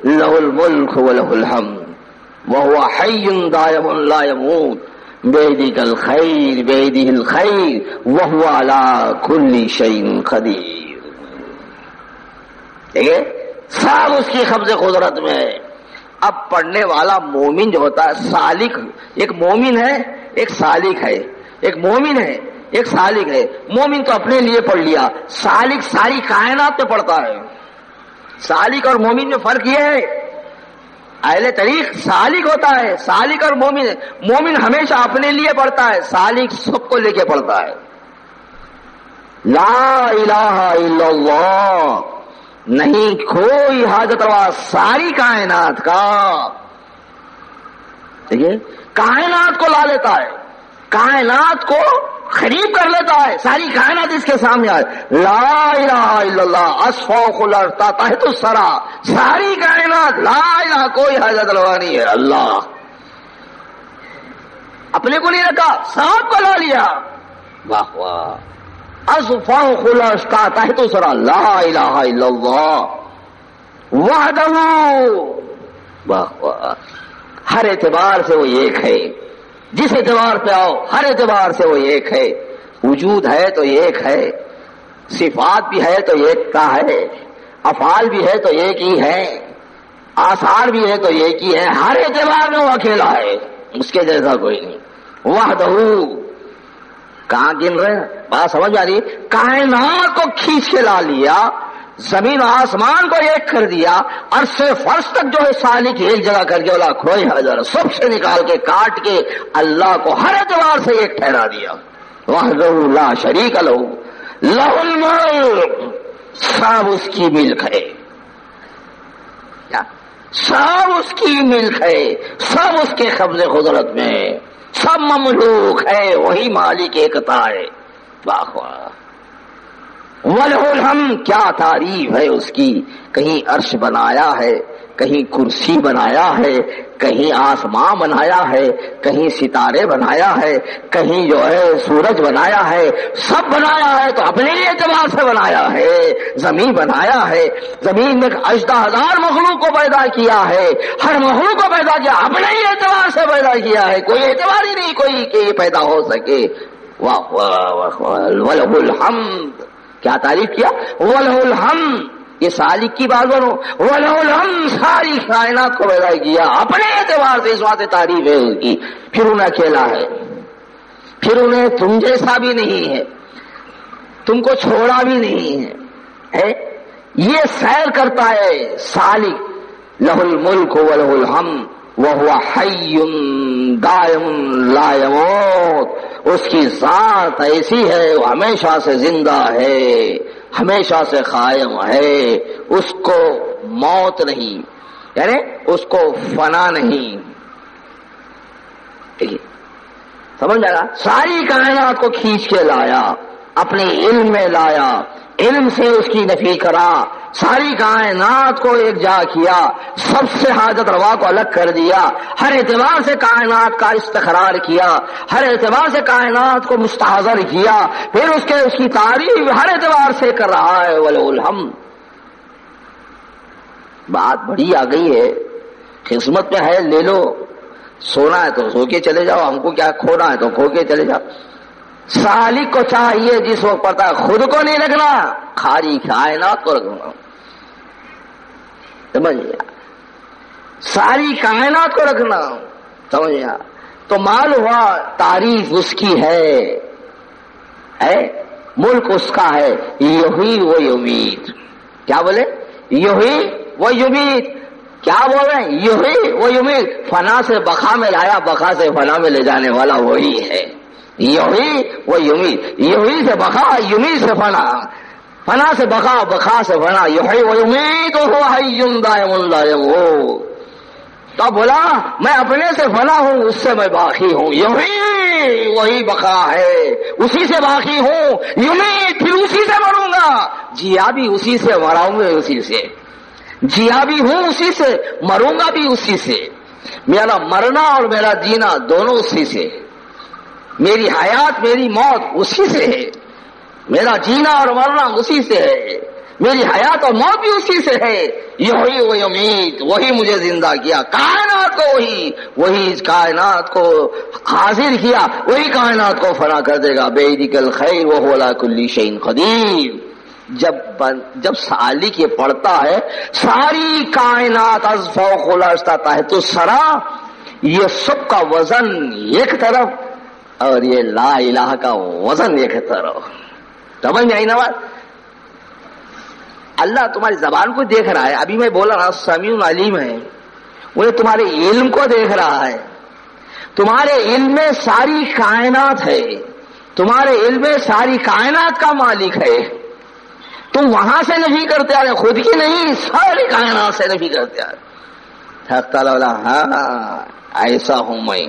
Speaker 1: لہ الملک ولہ الحمد وہو حی دائم لا یموت بیدک الخیر، بیدہ الخیر وہو علی کل شیء قدیر۔ دیکھیں سب اس کی قبض قدرت میں ہے۔ اب پڑھنے والا مومن جو ہوتا ہے، سالک، ایک مومن ہے ایک سالک ہے، ایک مومن ہے ایک سالک ہے۔ مومن تو اپنے لیے پڑھ لیا، سالک ساری کائنات پہ پڑھتا ہے۔ سالک اور مومن میں فرق یہ ہے، اہل طریق سالک ہوتا ہے، سالک اور مومن، مومن ہمیشہ اپنے لیے پڑھتا ہے، سالک سب کو لے کے پڑھتا ہے۔ لا الہ الا اللہ، نہیں کوئی حاجت روا ساری کائنات کا، دیکھیے کائنات کو لا لیتا ہے، کائنات کو قریب کر لیتا ہے، ساری کائنات اس کے سامنے آئے، لا الہ الا اللہ اسفوق الارض تحت الثری، ساری کائنات لا الہ، کوئی حاجت روا نہیں ہے، اللہ اپنے کو نہیں رکھا، سب کو لا لیا، واہ واہ، اسفوق الارض تحت الثری، لا الہ الا اللہ وحدہ، واہ واہ، ہر اعتبار سے وہ ایک ہے، جس اعتبار پہ آؤ ہر اعتبار سے وہ ایک ہے، وجود ہے تو ایک ہے، صفات بھی ہے تو ایک کا ہے، افعال بھی ہے تو ایک ہی ہے، آثار بھی ہے تو ایک ہی ہے، ہر اعتبار میں وہ اکیلا ہے، اس کے جیسا کوئی نہیں۔ وحدہ، کہاں گن رہے ہیں؟ بات سمجھ آ رہی؟ کائنات کو کھینچ کے لا لیا، زمین و آسمان کو ایک کر دیا، عرش سے فرش تک جو ہے سالک ایک جگہ کر کے بولا کھوئی حضر، سب سے نکال کے کاٹ کے اللہ کو ہر اعتبار سے ایک ٹھہرا دیا۔ وحدہ لا شریک لہ لہ الملک، سب اس کی ملک ہے، سب اس کی ملک ہے، سب اس کے قبض قدرت میں، سب مملوک ہے، وہی مالک ایکتا ہے۔ واہ واہ، وَلَهُ الْحَمْدُ، کیا تعریف ہے اس کی، کہیں عرش بنایا ہے، کہیں کرسی بنایا ہے، کہیں آسمان بنایا ہے، کہیں ستارے بنایا ہے، کہیں جو ہے سورج بنایا ہے، سب بنایا ہے تو اپنے اعتبار سے بنایا ہے۔ زمین بنایا ہے، زمین میں 18,000 مخلوق کو پیدا کیا ہے، ہر مخلوق کو پیدا کیا اپنے ہی اعتبار سے پیدا کیا ہے، کوئی اعتبار ہی نہیں کوئی کہ یہ پیدا ہو سکے۔ واہ واہ واہ واہ، وَلَهُ الْحَمْدُ، کیا تعریف کیا، وَلَهُ الْحَمْدُ، یہ سالک کی بات بنو، وَلَهُ الْحَمْدُ، ساری کائنات کو پیدا کیا اپنے اعتبار سے، اس بات تعریف ہے اس کی۔ پھر انہیں اکیلا ہے، پھر انہیں تم جیسا بھی نہیں ہے، تم کو چھوڑا بھی نہیں ہے، یہ سیر کرتا ہے سالک۔ لہ الملک وَلَهُ الْحَمْدُ وَهُوَ حَيٌّ دَائِمٌ لَا يَمُوتُ، اس کی ذات ایسی ہے وہ ہمیشہ سے زندہ ہے، ہمیشہ سے قائم ہے، اس کو موت نہیں، یعنی اس کو فنا نہیں۔ سمجھ آیا؟ ساری کائنات کو کھینچ کے لایا، اپنے علم میں لایا، علم سے اس کی نفی کرا، ساری کائنات کو ایک جا کیا، سب سے حاجت روا کو الگ کر دیا، ہر اعتبار سے کائنات کا استقرار کیا، ہر اعتبار سے کائنات کو مستحضر کیا، پھر اس کی تعریف ہر اعتبار سے کر رہا ہے۔ وَلَهُ الْحَمْدُ، بات بڑی آ گئی ہے، قسمت میں ہے لے لو، سونا ہے تو سو کے چلے جاؤ، ہم کو کیا کھونا ہے تو کھو کے چلے جاؤ۔ سالک کو چاہیے جس وقت پتا ہے خود کو نہیں رکھنا، کھاری کائنات کو رکھنا، سمجھے؟ ساری کائنات کو رکھنا، سمجھے؟ تو معلوم ہوا تعریف اس کی ہے، ملک اس کا ہے، یحیی و یمیت۔ کیا بولے؟ یحیی و یمیت، کیا بول رہے ہیں؟ یحیی و یمیت، فنا سے بقا میں لایا، بقا سے فنا میں لے جانے والا وہی ہے، یحیی و یمیت، یحیی سے بقا، یمیت سے فنا، فنا سے بقا، بقا سے فنا، یحیی و یمیت وہو حی دائم لا یموت۔ تو بولا میں اپنے سے فنا ہوں، اس سے میں باقی ہوں، یحیی وہی بقا ہے، اسی سے باقی ہوں، یمیت پھر اسی سے مروں گا، جیا بھی اسی سے، مراؤں گا اسی سے، جیا بھی ہوں اسی سے، مروں گا بھی اسی سے، میرا مرنا اور میرا جینا دونوں اسی سے، میری حیات میری موت اسی سے ہے، میرا جینا اور مرنا اسی سے ہے، میری حیات اور موت بھی اسی سے ہے۔ یحیی و یمیت، وہی مجھے زندہ کیا، کائنات کو وہی کائنات کو حاضر کیا، وہی کائنات کو فنا کر دے گا۔ بیدک الخیر وہو علی کل شیء قدیر۔ جب سالک یہ پڑھتا ہے ساری کائنات از فوق الارض تحت الثری، یہ سب کا وزن ایک طرف اور یہ لا الہ کا وزن ایک طرف، سمجھ میں آئی نا بات؟ اللہ تمہاری زبان کو دیکھ رہا ہے، ابھی میں بولا رہا سمیع علیم ہے، وہ تمہارے علم کو دیکھ رہا ہے، تمہارے علم میں ساری کائنات ہے، تمہارے علم میں ساری کائنات کا مالک ہے، تم وہاں سے نفی کرتے آ رہے، خود کی نہیں، ساری کائنات سے نفی کرتے آ رہے۔ حق تعالیٰ ہاں ایسا ہوں میں،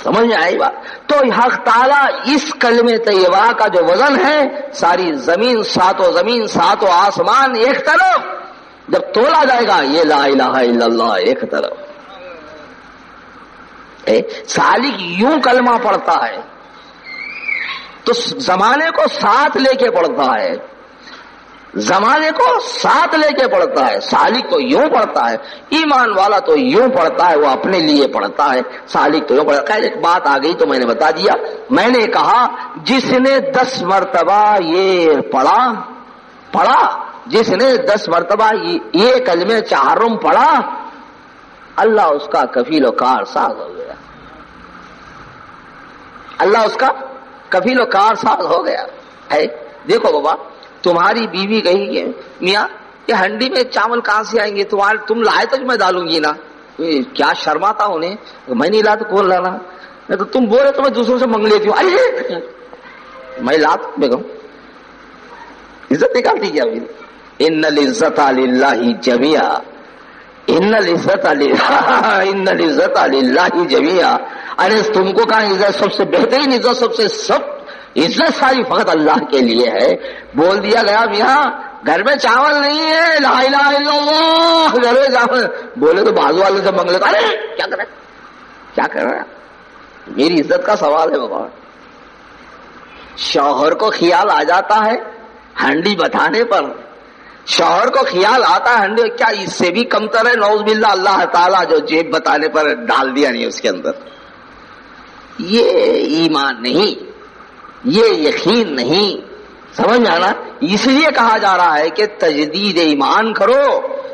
Speaker 1: سمجھ میں آئی بات؟ تو حق تعالیٰ اس کلمہ طیبہ کا جو وزن ہے، ساری زمین، ساتوں زمین، ساتوں آسمان ایک طرف، جب تولا جائے گا یہ لا الہ الا اللہ ایک طرف۔ سالک یوں کلمہ پڑھتا ہے تو زمانے کو ساتھ لے کے پڑھتا ہے، زمانے کو ساتھ لے کے پڑھتا ہے. سالک تو یوں پڑھتا ہے, ایمان والا تو یوں پڑھتا ہے, وہ اپنے لیے پڑھتا ہے. سالک تو یوں پڑھتا ہے. ایک بات آ گئی تو میں نے بتا دیا. میں نے کہا جس نے 10 مرتبہ یہ پڑھا, جس نے 10 مرتبہ یہ کلمہ چہارم پڑھا, اللہ اس کا کفیل و کار ساز ہو گیا. اللہ اس کا کفیل و کار ساز ہو گیا ہے. دیکھو بابا, تمہاری بیوی کہی کہ میاں یہ ہنڈی میں چاول کہاں سے آئیں گے, تم لائے تو میں ڈالوں گی نا. کیا شرماتا انہیں, میں نہیں لا تو کون لانا, تو تم بولے تو میں دوسروں سے منگ لیتی ہوں. ارے میں لا تو بیگم عزت نکالتی کیا میری. ان العزت للہ جمیعا, ان العزت للہ جمیعا. ارے تم کو کہاں عزت, سب سے بہترین عزت, سب عزت ساری فقط اللہ کے لیے ہے. بول دیا گیا میاں گھر میں چاول نہیں ہے, لا الہ الا اللہ, گھر میں چاول بولے تو بازو والے سے منگ لیتا. ارے کیا کر رہا ہے, میری عزت کا سوال ہے بابا. شوہر کو خیال آ جاتا ہے ہنڈی بتانے پر, شوہر کو خیال آتا ہے ہنڈی, کیا اس سے بھی کمتر ہے نعوذ باللہ اللہ تعالیٰ جو جیب بتانے پر ڈال دیا نہیں اس کے اندر. یہ ایمان نہیں, یہ یقین نہیں, سمجھ آنا. اس لیے کہا جا رہا ہے کہ تجدید ایمان کرو,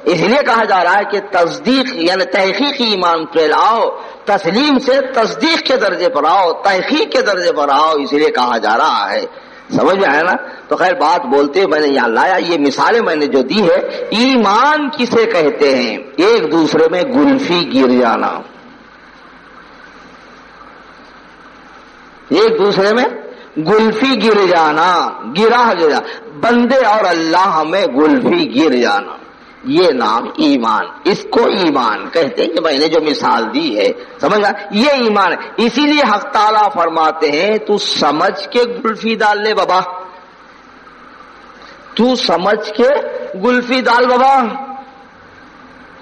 Speaker 1: اس لیے کہا جا رہا ہے کہ تصدیق یعنی تحقیق ایمان پہ لاؤ, تسلیم سے تصدیق کے درجے پر آؤ, تحقیق کے درجے پر آؤ, اس لیے کہا جا رہا ہے. سمجھ میں آیا نا. تو خیر بات بولتے میں نے یہاں لایا, یہ مثالیں میں نے جو دی ہے, ایمان کسے کہتے ہیں. ایک دوسرے میں گلفی گر جانا, ایک دوسرے میں گلفی گر جانا, گرا بندے اور اللہ میں گلفی گر جانا, یہ نام ایمان, اس کو ایمان کہتے ہیں. کہ میں نے جو مثال دی ہے سمجھا, یہ ایمان ہے. اسی لیے حق تعالیٰ فرماتے ہیں تو سمجھ کے گلفی ڈال لے بابا, تو سمجھ کے گلفی ڈال بابا,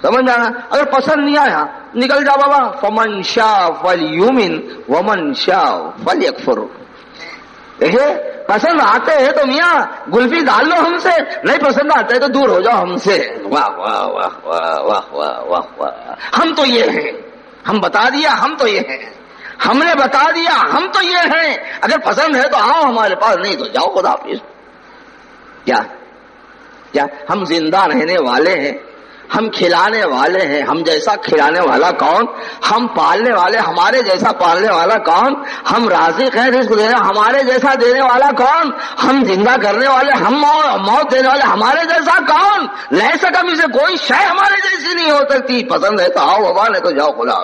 Speaker 1: سمجھ جانا. اگر پسند نہیں آیا نکل جا بابا. فمن شاء فلیؤمن ومن شاء فلیکفر. دیکھیے پسند آتے ہیں تو میاں گلفی ڈال لو ہم سے, نہیں پسند آتے تو دور ہو جاؤ ہم سے. واہ واہ واہ واہ واہ واہ واہ واہ, ہم تو یہ ہیں, ہم بتا دیا ہم تو یہ ہیں, ہم نے بتا دیا ہم تو یہ ہیں. اگر پسند ہے تو آؤ ہمارے پاس, نہیں تو جاؤ خدا حافظ. کیا ہم زندہ رہنے والے ہیں, ہم کھلانے والے ہیں, ہم جیسا کھلانے والا کون, ہم پالنے والے ہمارے جیسا پالنے والا کون, ہم رازق ہیں رزق دینے ہمارے جیسا دینے والا کون, ہم زندہ کرنے والے, ہم موت دینے والے ہمارے جیسا کون. لے سکا میں سے کوئی شے ہمارے جیسی نہیں ہو سکتی. پسند ہے تو آؤ بابا, نہیں تو جاؤ خدا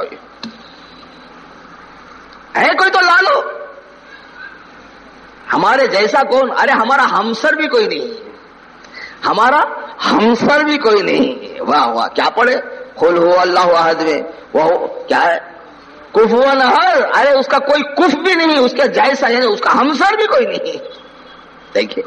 Speaker 1: ہے کوئی تو لا لو. ہمارے جیسا کون, ارے ہمارا ہمسر بھی کوئی نہیں, ہمارا ہمسر بھی کوئی نہیں. واہ واہ, کیا پڑھے قل هو اللہ احد میں, وہ کیا ہے کفوا احد, ارے اس کا کوئی کف بھی نہیں, اس کے جیسا یعنی اس کا ہمسر بھی کوئی نہیں. دیکھیے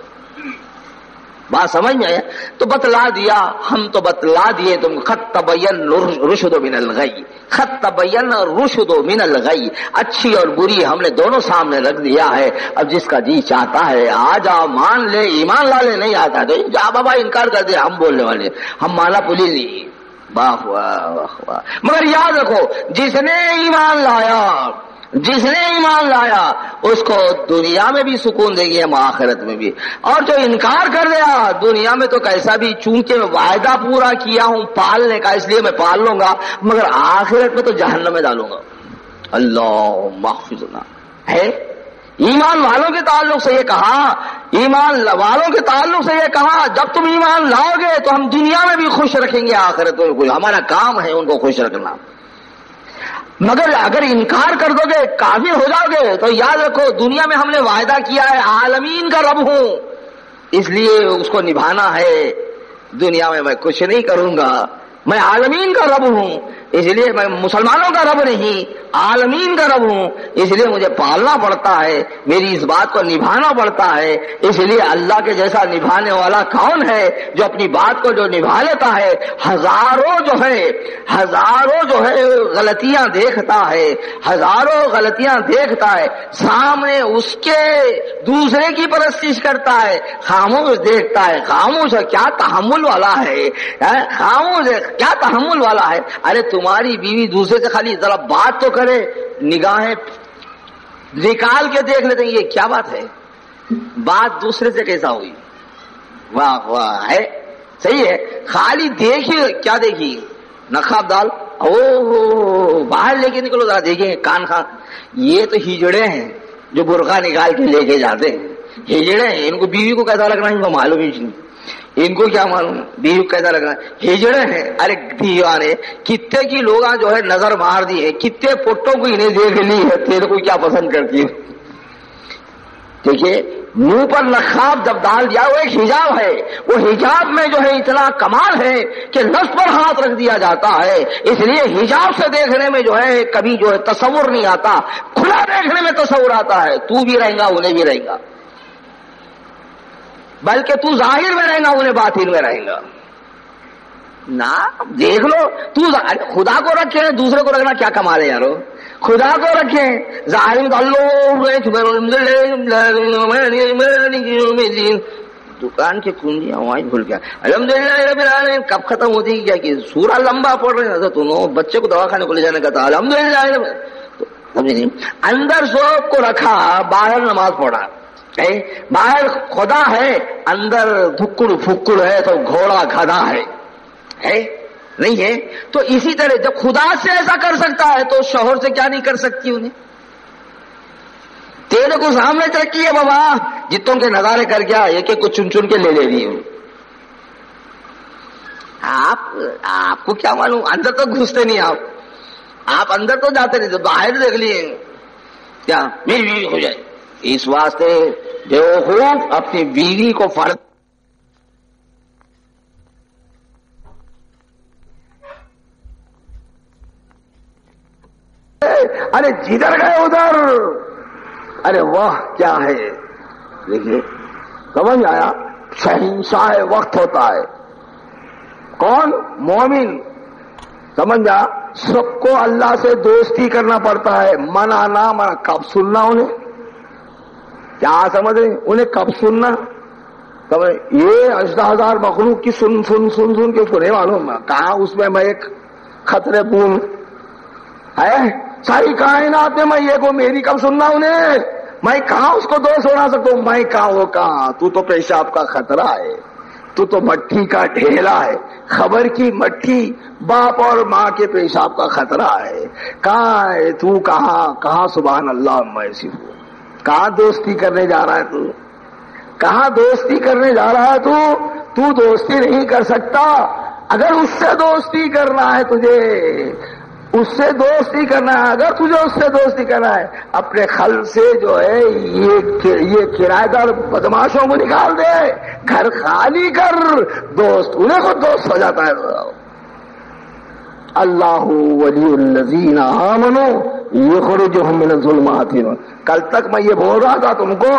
Speaker 1: بات سمجھ میں آیا. تو بتلا دیا, ہم تو بتلا دیے تم. خط تبین رشد من الغی, خط تبین رشد من الغی, اچھی اور بری ہم نے دونوں سامنے رکھ دیا ہے. اب جس کا جی چاہتا ہے آ جا مان لے, ایمان لا لے, نہیں آتا تو جا بابا انکار کر دے. ہم بولنے والے, ہم مالا پلی نہیں. واہ واہ واہ واہ. مگر یاد رکھو جس نے ایمان لایا اس کو دنیا میں بھی سکون دے گی, ہم آخرت میں بھی. اور جو انکار کر دیا دنیا میں تو کیسا بھی, چونکہ میں وعدہ پورا کیا ہوں پالنے کا اس لیے میں پال لوں گا, مگر آخرت میں تو جہنم میں ڈالوں گا. اللہ محفوظنا ہے. ایمان والوں کے تعلق سے یہ کہا, ایمان والوں کے تعلق سے یہ کہا جب تم ایمان لاؤ گے تو ہم دنیا میں بھی خوش رکھیں گے, آخرت میں بھی. ہمارا کام ہے ان کو خوش رکھنا. مگر اگر انکار کر دو گے, کافر ہو جاؤ گے, تو یاد رکھو دنیا میں ہم نے وعدہ کیا ہے عالمین کا رب ہوں, اس لیے اس کو نبھانا ہے. دنیا میں کچھ نہیں کروں گا, میں عالمین کا رب ہوں، اس لیے میں مسلمانوں کا رب نہیں عالمین کا رب ہوں، اس لیے مجھے پالنا پڑتا ہے، میری اس بات کو نبھانا پڑتا ہے۔ اس لیے اللہ کے جیسا نبھانے والا کون ہے جو اپنی بات کو جو نبھا لیتا ہے؟ ہزاروں جو ہے غلطیاں دیکھتا ہے، ہزاروں غلطیاں دیکھتا ہے، سامنے اس کے دوسرے کی پرستش کرتا ہے، خاموش دیکھتا ہے، خاموش ہے، کیا تحمل والا ہے، خاموش ہے، کیا تحمل والا ہے۔ ارے تمہاری بیوی دوسرے سے خالی ذرا بات تو کرے، نگاہیں نکال کے دیکھ لیتے ہیں، یہ کیا بات ہے؟ بات دوسرے سے کیسا ہوئی؟ واہ واہ، ہے صحیح ہے، خالی دیکھی، کیا دیکھی؟ نقاب دال، او باہر لے کے نکلو ذرا دیکھیں، کان خان، یہ تو ہجڑے ہیں جو برقع نکال کے لے کے جاتے ہیں، ہجڑے ہیں، ان کو بیوی کو کیسا لگنا ان کو معلوم ہی نہیں، ان کو کیا معلوم بیوی کو کیسا لگنا، ہجڑے ہیں۔ ارے دیوانے، کتنے کی لوگ جو ہے نظر مار دی ہے، کتنے پٹوں کو انہیں دیکھ لی ہے، تیرے کو کیا پسند کرتی ہے۔ دیکھیے منہ پر نقاب جب ڈال دیا، وہ ایک حجاب ہے، وہ حجاب میں جو ہے اتنا کمال ہے کہ نفس پر ہاتھ رکھ دیا جاتا ہے، اس لیے حجاب سے دیکھنے میں جو ہے کبھی جو ہے تصور نہیں آتا، کھلا دیکھنے میں تصور آتا ہے، تو بھی رہیں گا انہیں بھی رہیں گا، بلکہ تو ظاہر میں رہیں گا انہیں باطن میں رہیں گا نا۔ دیکھ لو تو خدا کو رکھے دوسرے کو رکھنا کیا کمال ہے یارو، خدا کو رکھیں ظاہر میں دکان کی کنجیاں وہیں بھول گیا، الحمدللہ کب ختم ہوتی ہے کیا کہ سورہ لمبا پڑھ رہے ہیں تو بچے کو دوا کھانے کو لے جانے کا تھا، الحمدللہ اندر سوپ کو رکھا، باہر نماز پڑھا، باہر خدا ہے اندر دھکڑ پھکڑ ہے تو گھوڑا گھڑا ہے نہیں ہے۔ تو اسی طرح جب خدا سے ایسا کر سکتا ہے تو شوہر سے کیا نہیں کر سکتی انہیں؟ تیرے کو سامنے رکھی ہے بابا، جتوں کے نظارے کر گیا ایک ایک کو چن چن کے لے لیے، آپ کو کیا معلوم، اندر تو گھستے نہیں، آپ اندر تو جاتے نہیں، تو باہر دیکھ لیے کیا میری بیوی ہو جائے، اس واسطے بیوقوف اپنی بیوی کو فرض ارے جدھر گئے ادھر، ارے واہ کیا ہے، دیکھیے سمجھ آیا، شہنشاہ وقت ہوتا ہے کون؟ مومن، سمجھا، سب کو اللہ سے دوستی کرنا پڑتا ہے، منع نہ منع، کب سننا انہیں، کیا سمجھ رہے انہیں کب سننا، یہ 80,000 مخلوق کی سن کے سنے معلوم کہاں اس میں ایک خطرے پون ہے، ساری کائنات میں میں یہ کو میری کب سننا انہیں، میں کہاں اس کو دوست ہونا سکتا ہوں، میں کہاں وہ کہاں، تو پیشاب کا خطرہ ہے، تو مٹھی کا ڈھیلا ہے، خبر کی مٹھی، باپ اور ماں کے پیشاب کا خطرہ ہے، کہاں ہے تو، کہاں سبحان اللہ میں صرف، کہاں دوستی کرنے جا رہا ہے تو، کہاں دوستی کرنے جا رہا ہے تو دوستی نہیں کر سکتا، اگر اس سے دوستی کرنا ہے تجھے، اس سے دوستی کرنا ہے، اگر تجھے اس سے دوستی کرنا ہے، اپنے خل سے جو ہے یہ کرایہ دار بدماشوں کو نکال دے، گھر خالی کر، دوست انہیں کو دوست ہو جاتا ہے۔ اللہ ولی الذین آمنوا یخرجہم من الظلمات، کل تک میں یہ بول رہا تھا تم کو،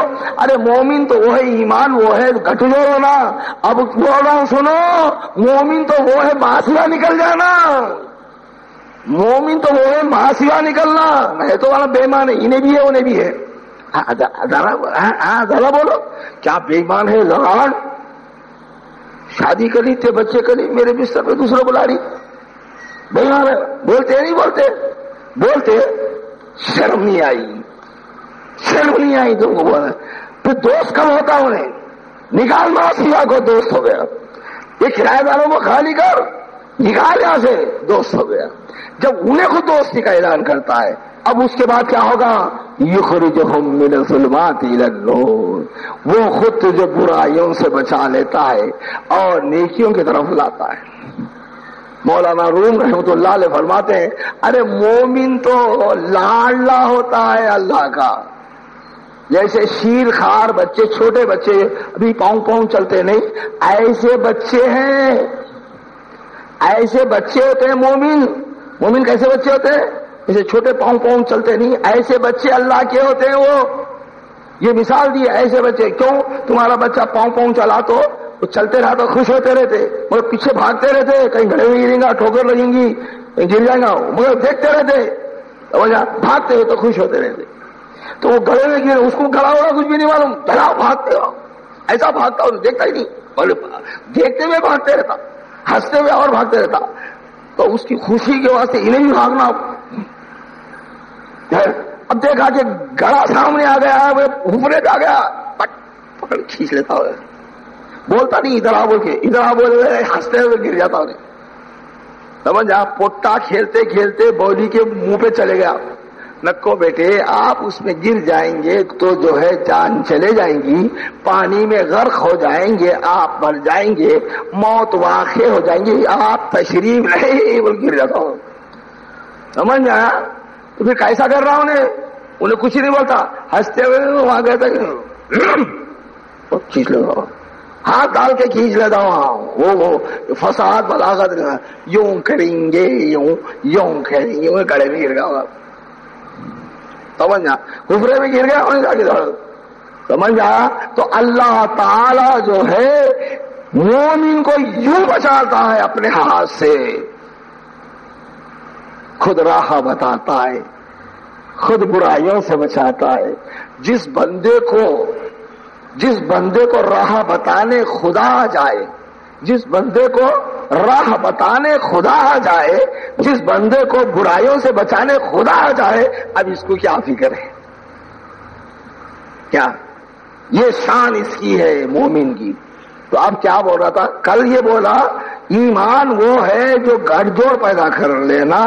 Speaker 1: ارے مومن تو وہ ہے، ایمان وہ ہے گٹھجوڑ ہونا، اب بول رہا ہوں سنو، مومن تو وہ ہے معصیہ نکل جانا، مومن تو وہ ہے معصیہ نکلنا، نہیں تو والا بے ایمان ہے، انہیں بھی ہے انہیں بھی ہے، ذرا بولو کیا بے ایمان ہے؟ لڑان شادی کری تھے، بچے کری، میرے بستر پہ دوسرا بلا رہی، بے ایمان ہے، بولتے نہیں بولتے، شرم نہیں آئی تم کو بولنا، پھر دوست کب ہوتا انہیں، نکال معصیہ کو، دوست ہو گیا، یہ کرایہ داروں کو خالی کر، نکال یہاں سے، دوست ہو گیا، جب انہیں خود دوستی کا اعلان کرتا ہے، اب اس کے بعد کیا ہوگا؟ یخرجہم من الظلمات الی النور، وہ خود تجھے برائیوں سے بچا لیتا ہے اور نیکیوں کی طرف لاتا ہے۔ مولانا روم رحمۃ اللہ علیہ فرماتے ہیں، ارے مومن تو لاڈلا ہوتا ہے اللہ کا، جیسے شیر خار بچے، چھوٹے بچے ابھی پاؤں چلتے نہیں، ایسے بچے ہیں، ایسے بچے ہوتے ہیں مومن. مومن کیسے بچے ہوتے ہیں؟ جیسے چھوٹے پاؤں پاؤں چلتے نہیں، ایسے بچے اللہ کے ہوتے ہیں. وہ یہ مثال دی ایسے بچے. کیوں؟ تمہارا بچہ پاؤں پاؤں چلا تو وہ چلتے رہا تو خوش ہوتے رہتے، مگر پیچھے بھاگتے رہتے، کہیں گھڑے میں گریں گا، ٹھوکر لگیں گی، گر جائے گا، مگر دیکھتے رہتے، بھاگتے ہوئے تو خوش ہوتے رہتے. تو وہ گڑے میں گرے، اس کو گڑا ہوا کچھ بھی نہیں معلوم، گڑا بھاگتے ہو ایسا بھاگتا ہو دیکھتا ہی نہیں، دیکھتے ہوئے بھاگتے رہتا، ہنستے ہوئے اور بھاگتے رہتا. تو اس کی خوشی کے واسطے انہیں بھی بھاگنا. اب دیکھا کہ گڑا سامنے آ گیا، وہ حفرے پہ آ گیا، پکڑ کھینچ لیتا ہو، بولتا نہیں ادھر آ بول کے، ادھر آ بول ہنستے ہوئے گر جاتا ہو. سمجھا؟ پوٹا کھیلتے کھیلتے بولی کے منہ پہ چلے گیا. نکو بیٹے آپ اس میں گر جائیں گے تو جو ہے جان چلے جائیں گی، پانی میں غرق ہو جائیں گے، آپ مر جائیں گے، موت واقع ہو جائیں گی، آپ تشریف نہیں، بول گر جاتا ہوں. سمجھ آیا؟ تو پھر کیسا کر رہا انہیں کچھ نہیں بولتا، ہنستے ہوئے وہاں گیا تھا کھینچ لیتا ہوں، ہاتھ ڈال کے کھینچ لیتا ہوں. وہ فساد بلاغت یوں کریں گے، یوں کریں گے، وہ گڑے میں گر گیا. سمجھا؟ حفرے میں گر گیا. سمجھا؟ تو اللہ تعالی جو ہے مومن کو یوں بچاتا ہے اپنے ہاتھ سے، خود راہ بتاتا ہے، خود برائیوں سے بچاتا ہے. جس بندے کو راہ بتانے خدا آ جائے، جس بندے کو راہ بتانے خدا آ جائے، جس بندے کو برائیوں سے بچانے خدا آ جائے، اب اس کو کیا فکر ہے؟ کیا یہ شان اس کی ہے مومن کی. تو اب کیا بول رہا تھا؟ کل یہ بولا ایمان وہ ہے جو گھر جوڑ پیدا کر لینا،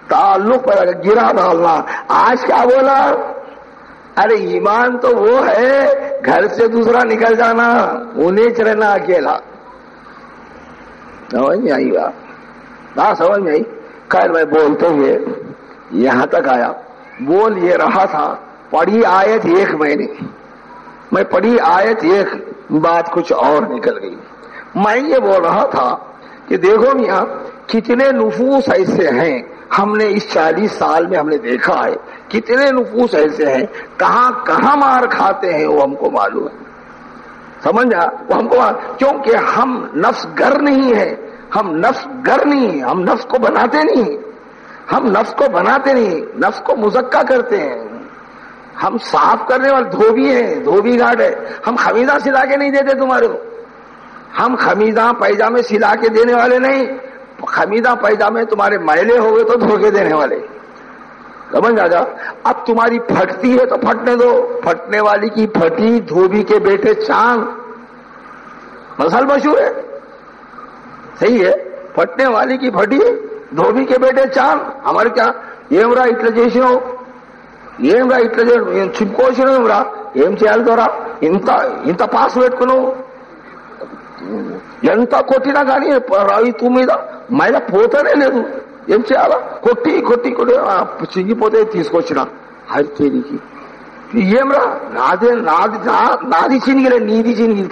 Speaker 1: تعلق پیدا کر، گرا ڈالنا. آج کیا بولا؟ ارے ایمان تو وہ ہے گھر سے دوسرا نکل جانا، انہیں رہنا اکیلا. سمجھ نہیں آئی بات؟ نہ سمجھ نہیں. خیر میں بولتے ہوئے یہاں تک آیا، بول یہ رہا تھا پڑھی آیت ایک میں پڑھی آیت ایک، بات کچھ اور نکل گئی. میں یہ بول رہا تھا کہ دیکھو میاں کتنے نفوس ایسے ہیں، ہم نے اس 40 سال میں ہم نے دیکھا ہے کتنے نفوس ایسے ہیں، کہاں کہاں مار کھاتے ہیں وہ ہم کو معلوم ہے. سمجھا؟ وہ ہم کو، کیونکہ ہم نفس گر نہیں ہے، ہم نفس گر نہیں، ہم نفس کو بناتے نہیں، ہم نفس کو بناتے نہیں، نفس کو مزکا کرتے ہیں. ہم صاف کرنے والے دھوبی ہیں، دھوبی گھاٹ ہے. ہم خمیزہ سلا کے نہیں دیتے تمہارے کو، ہم خمیزہ پیجامے سلا کے دینے والے نہیں. خمیزہ پیجامے تمہارے میلے ہو گئے تو دھو کے دینے والے. سمجھ آ جا. اب تمہاری پھٹتی ہے تو پھٹنے دو، پھٹنے والی کی پھٹی، دھوبی کے بیٹے چاند، مسل مشہور ہے، صحیح ہے. پھٹنے والی کی پھٹی، دھوبی کے بیٹے چاند. ہمارے کیا ఏమ్రా ఇట్లా చేసినావు, ఏమ్రా ఇట్లా చింపుకోసినావు, ఏమ్రా ఏం చేయాలి దొరా, ఇంత పాస్ పెట్టుకున్నావు, ఎంత కొట్టినా కానీ రైతు మీద మైల పోతానే లేదు, ఏం చేయాలా, కొట్టి కొట్టి కొట్టి చిగిపోతే తీసుకొచ్చిన. హరితేరికి ఏమ్రా నాది చినిగిలే, నీది చినిగి,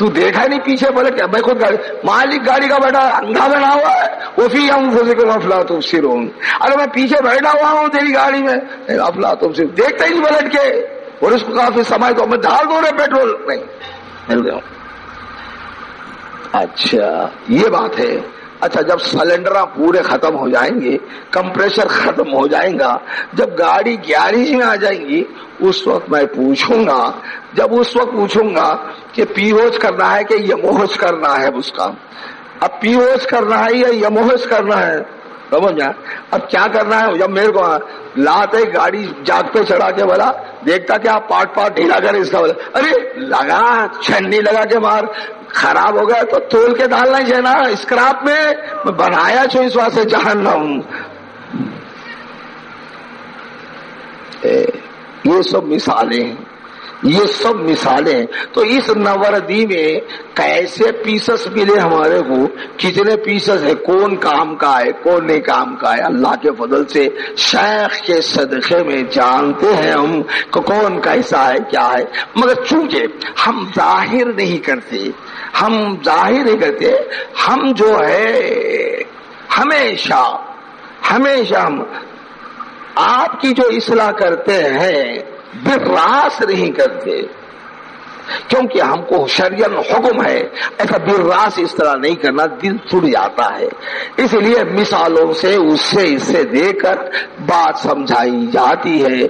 Speaker 2: تو دیکھا نہیں پیچھے؟ بولے کیا میں خود گاڑی مالک گاڑی کا بیٹا اندھا بنا ہوا ہے، وہ فی انفسکم افلا تبصرون، ارے میں پیچھے بیٹھا ہوا ہوں تیری گاڑی میں، افلا تبصرون، دیکھتا ہی نہیں پلٹ کے، اور اس کو کافی سمجھ تو میں ڈال دوں رہے پیٹرول نہیں مل گیا۔ اچھا یہ بات ہے۔ اچھا جب سلنڈر پورے ختم ہو جائیں گے، کمپریشر ختم ہو جائے گا، جب گاڑی گیارج میں آ جائیں گی، اس وقت میں پوچھوں گا، جب اس وقت پوچھوں گا کہ پی اوچ کرنا ہے کہ یموچ کرنا ہے اس کا، اب پی اوچ کرنا ہے یا یموچ کرنا ہے، سمجھا؟ اب کیا کرنا ہے؟ جب میرے کو لاتے گاڑی جاگ پہ چڑھا کے بولا، دیکھتا کہ آپ پارٹ ڈھیلا کرے اس کا، بولا ارے لگا چھنی لگا کے مار، خراب ہو گیا تو تول کے ڈالنا چاہیے نا اسکراپ میں بنایا چھو اس واسطے جہنم۔ یہ سب مثالیں ہیں، یہ سب مثالیں۔ تو اس نوردی میں کیسے پیسز ملے ہمارے کو، کتنے پیسز ہے، کون کام کا ہے کون نہیں کام کا ہے، اللہ کے فضل سے شیخ کے صدقے میں جانتے ہیں ہم کہ کون کیسا ہے کیا ہے، مگر چونکہ ہم ظاہر نہیں کرتے، ہم جو ہے ہمیشہ ہم آپ کی جو اصلاح کرتے ہیں براس نہیں کرتے، کیونکہ ہم کو شریعت حکم ہے ایسا براس اس طرح نہیں کرنا، دل ٹوٹ جاتا ہے، اس لیے مثالوں سے اس سے دے کر بات سمجھائی جاتی ہے۔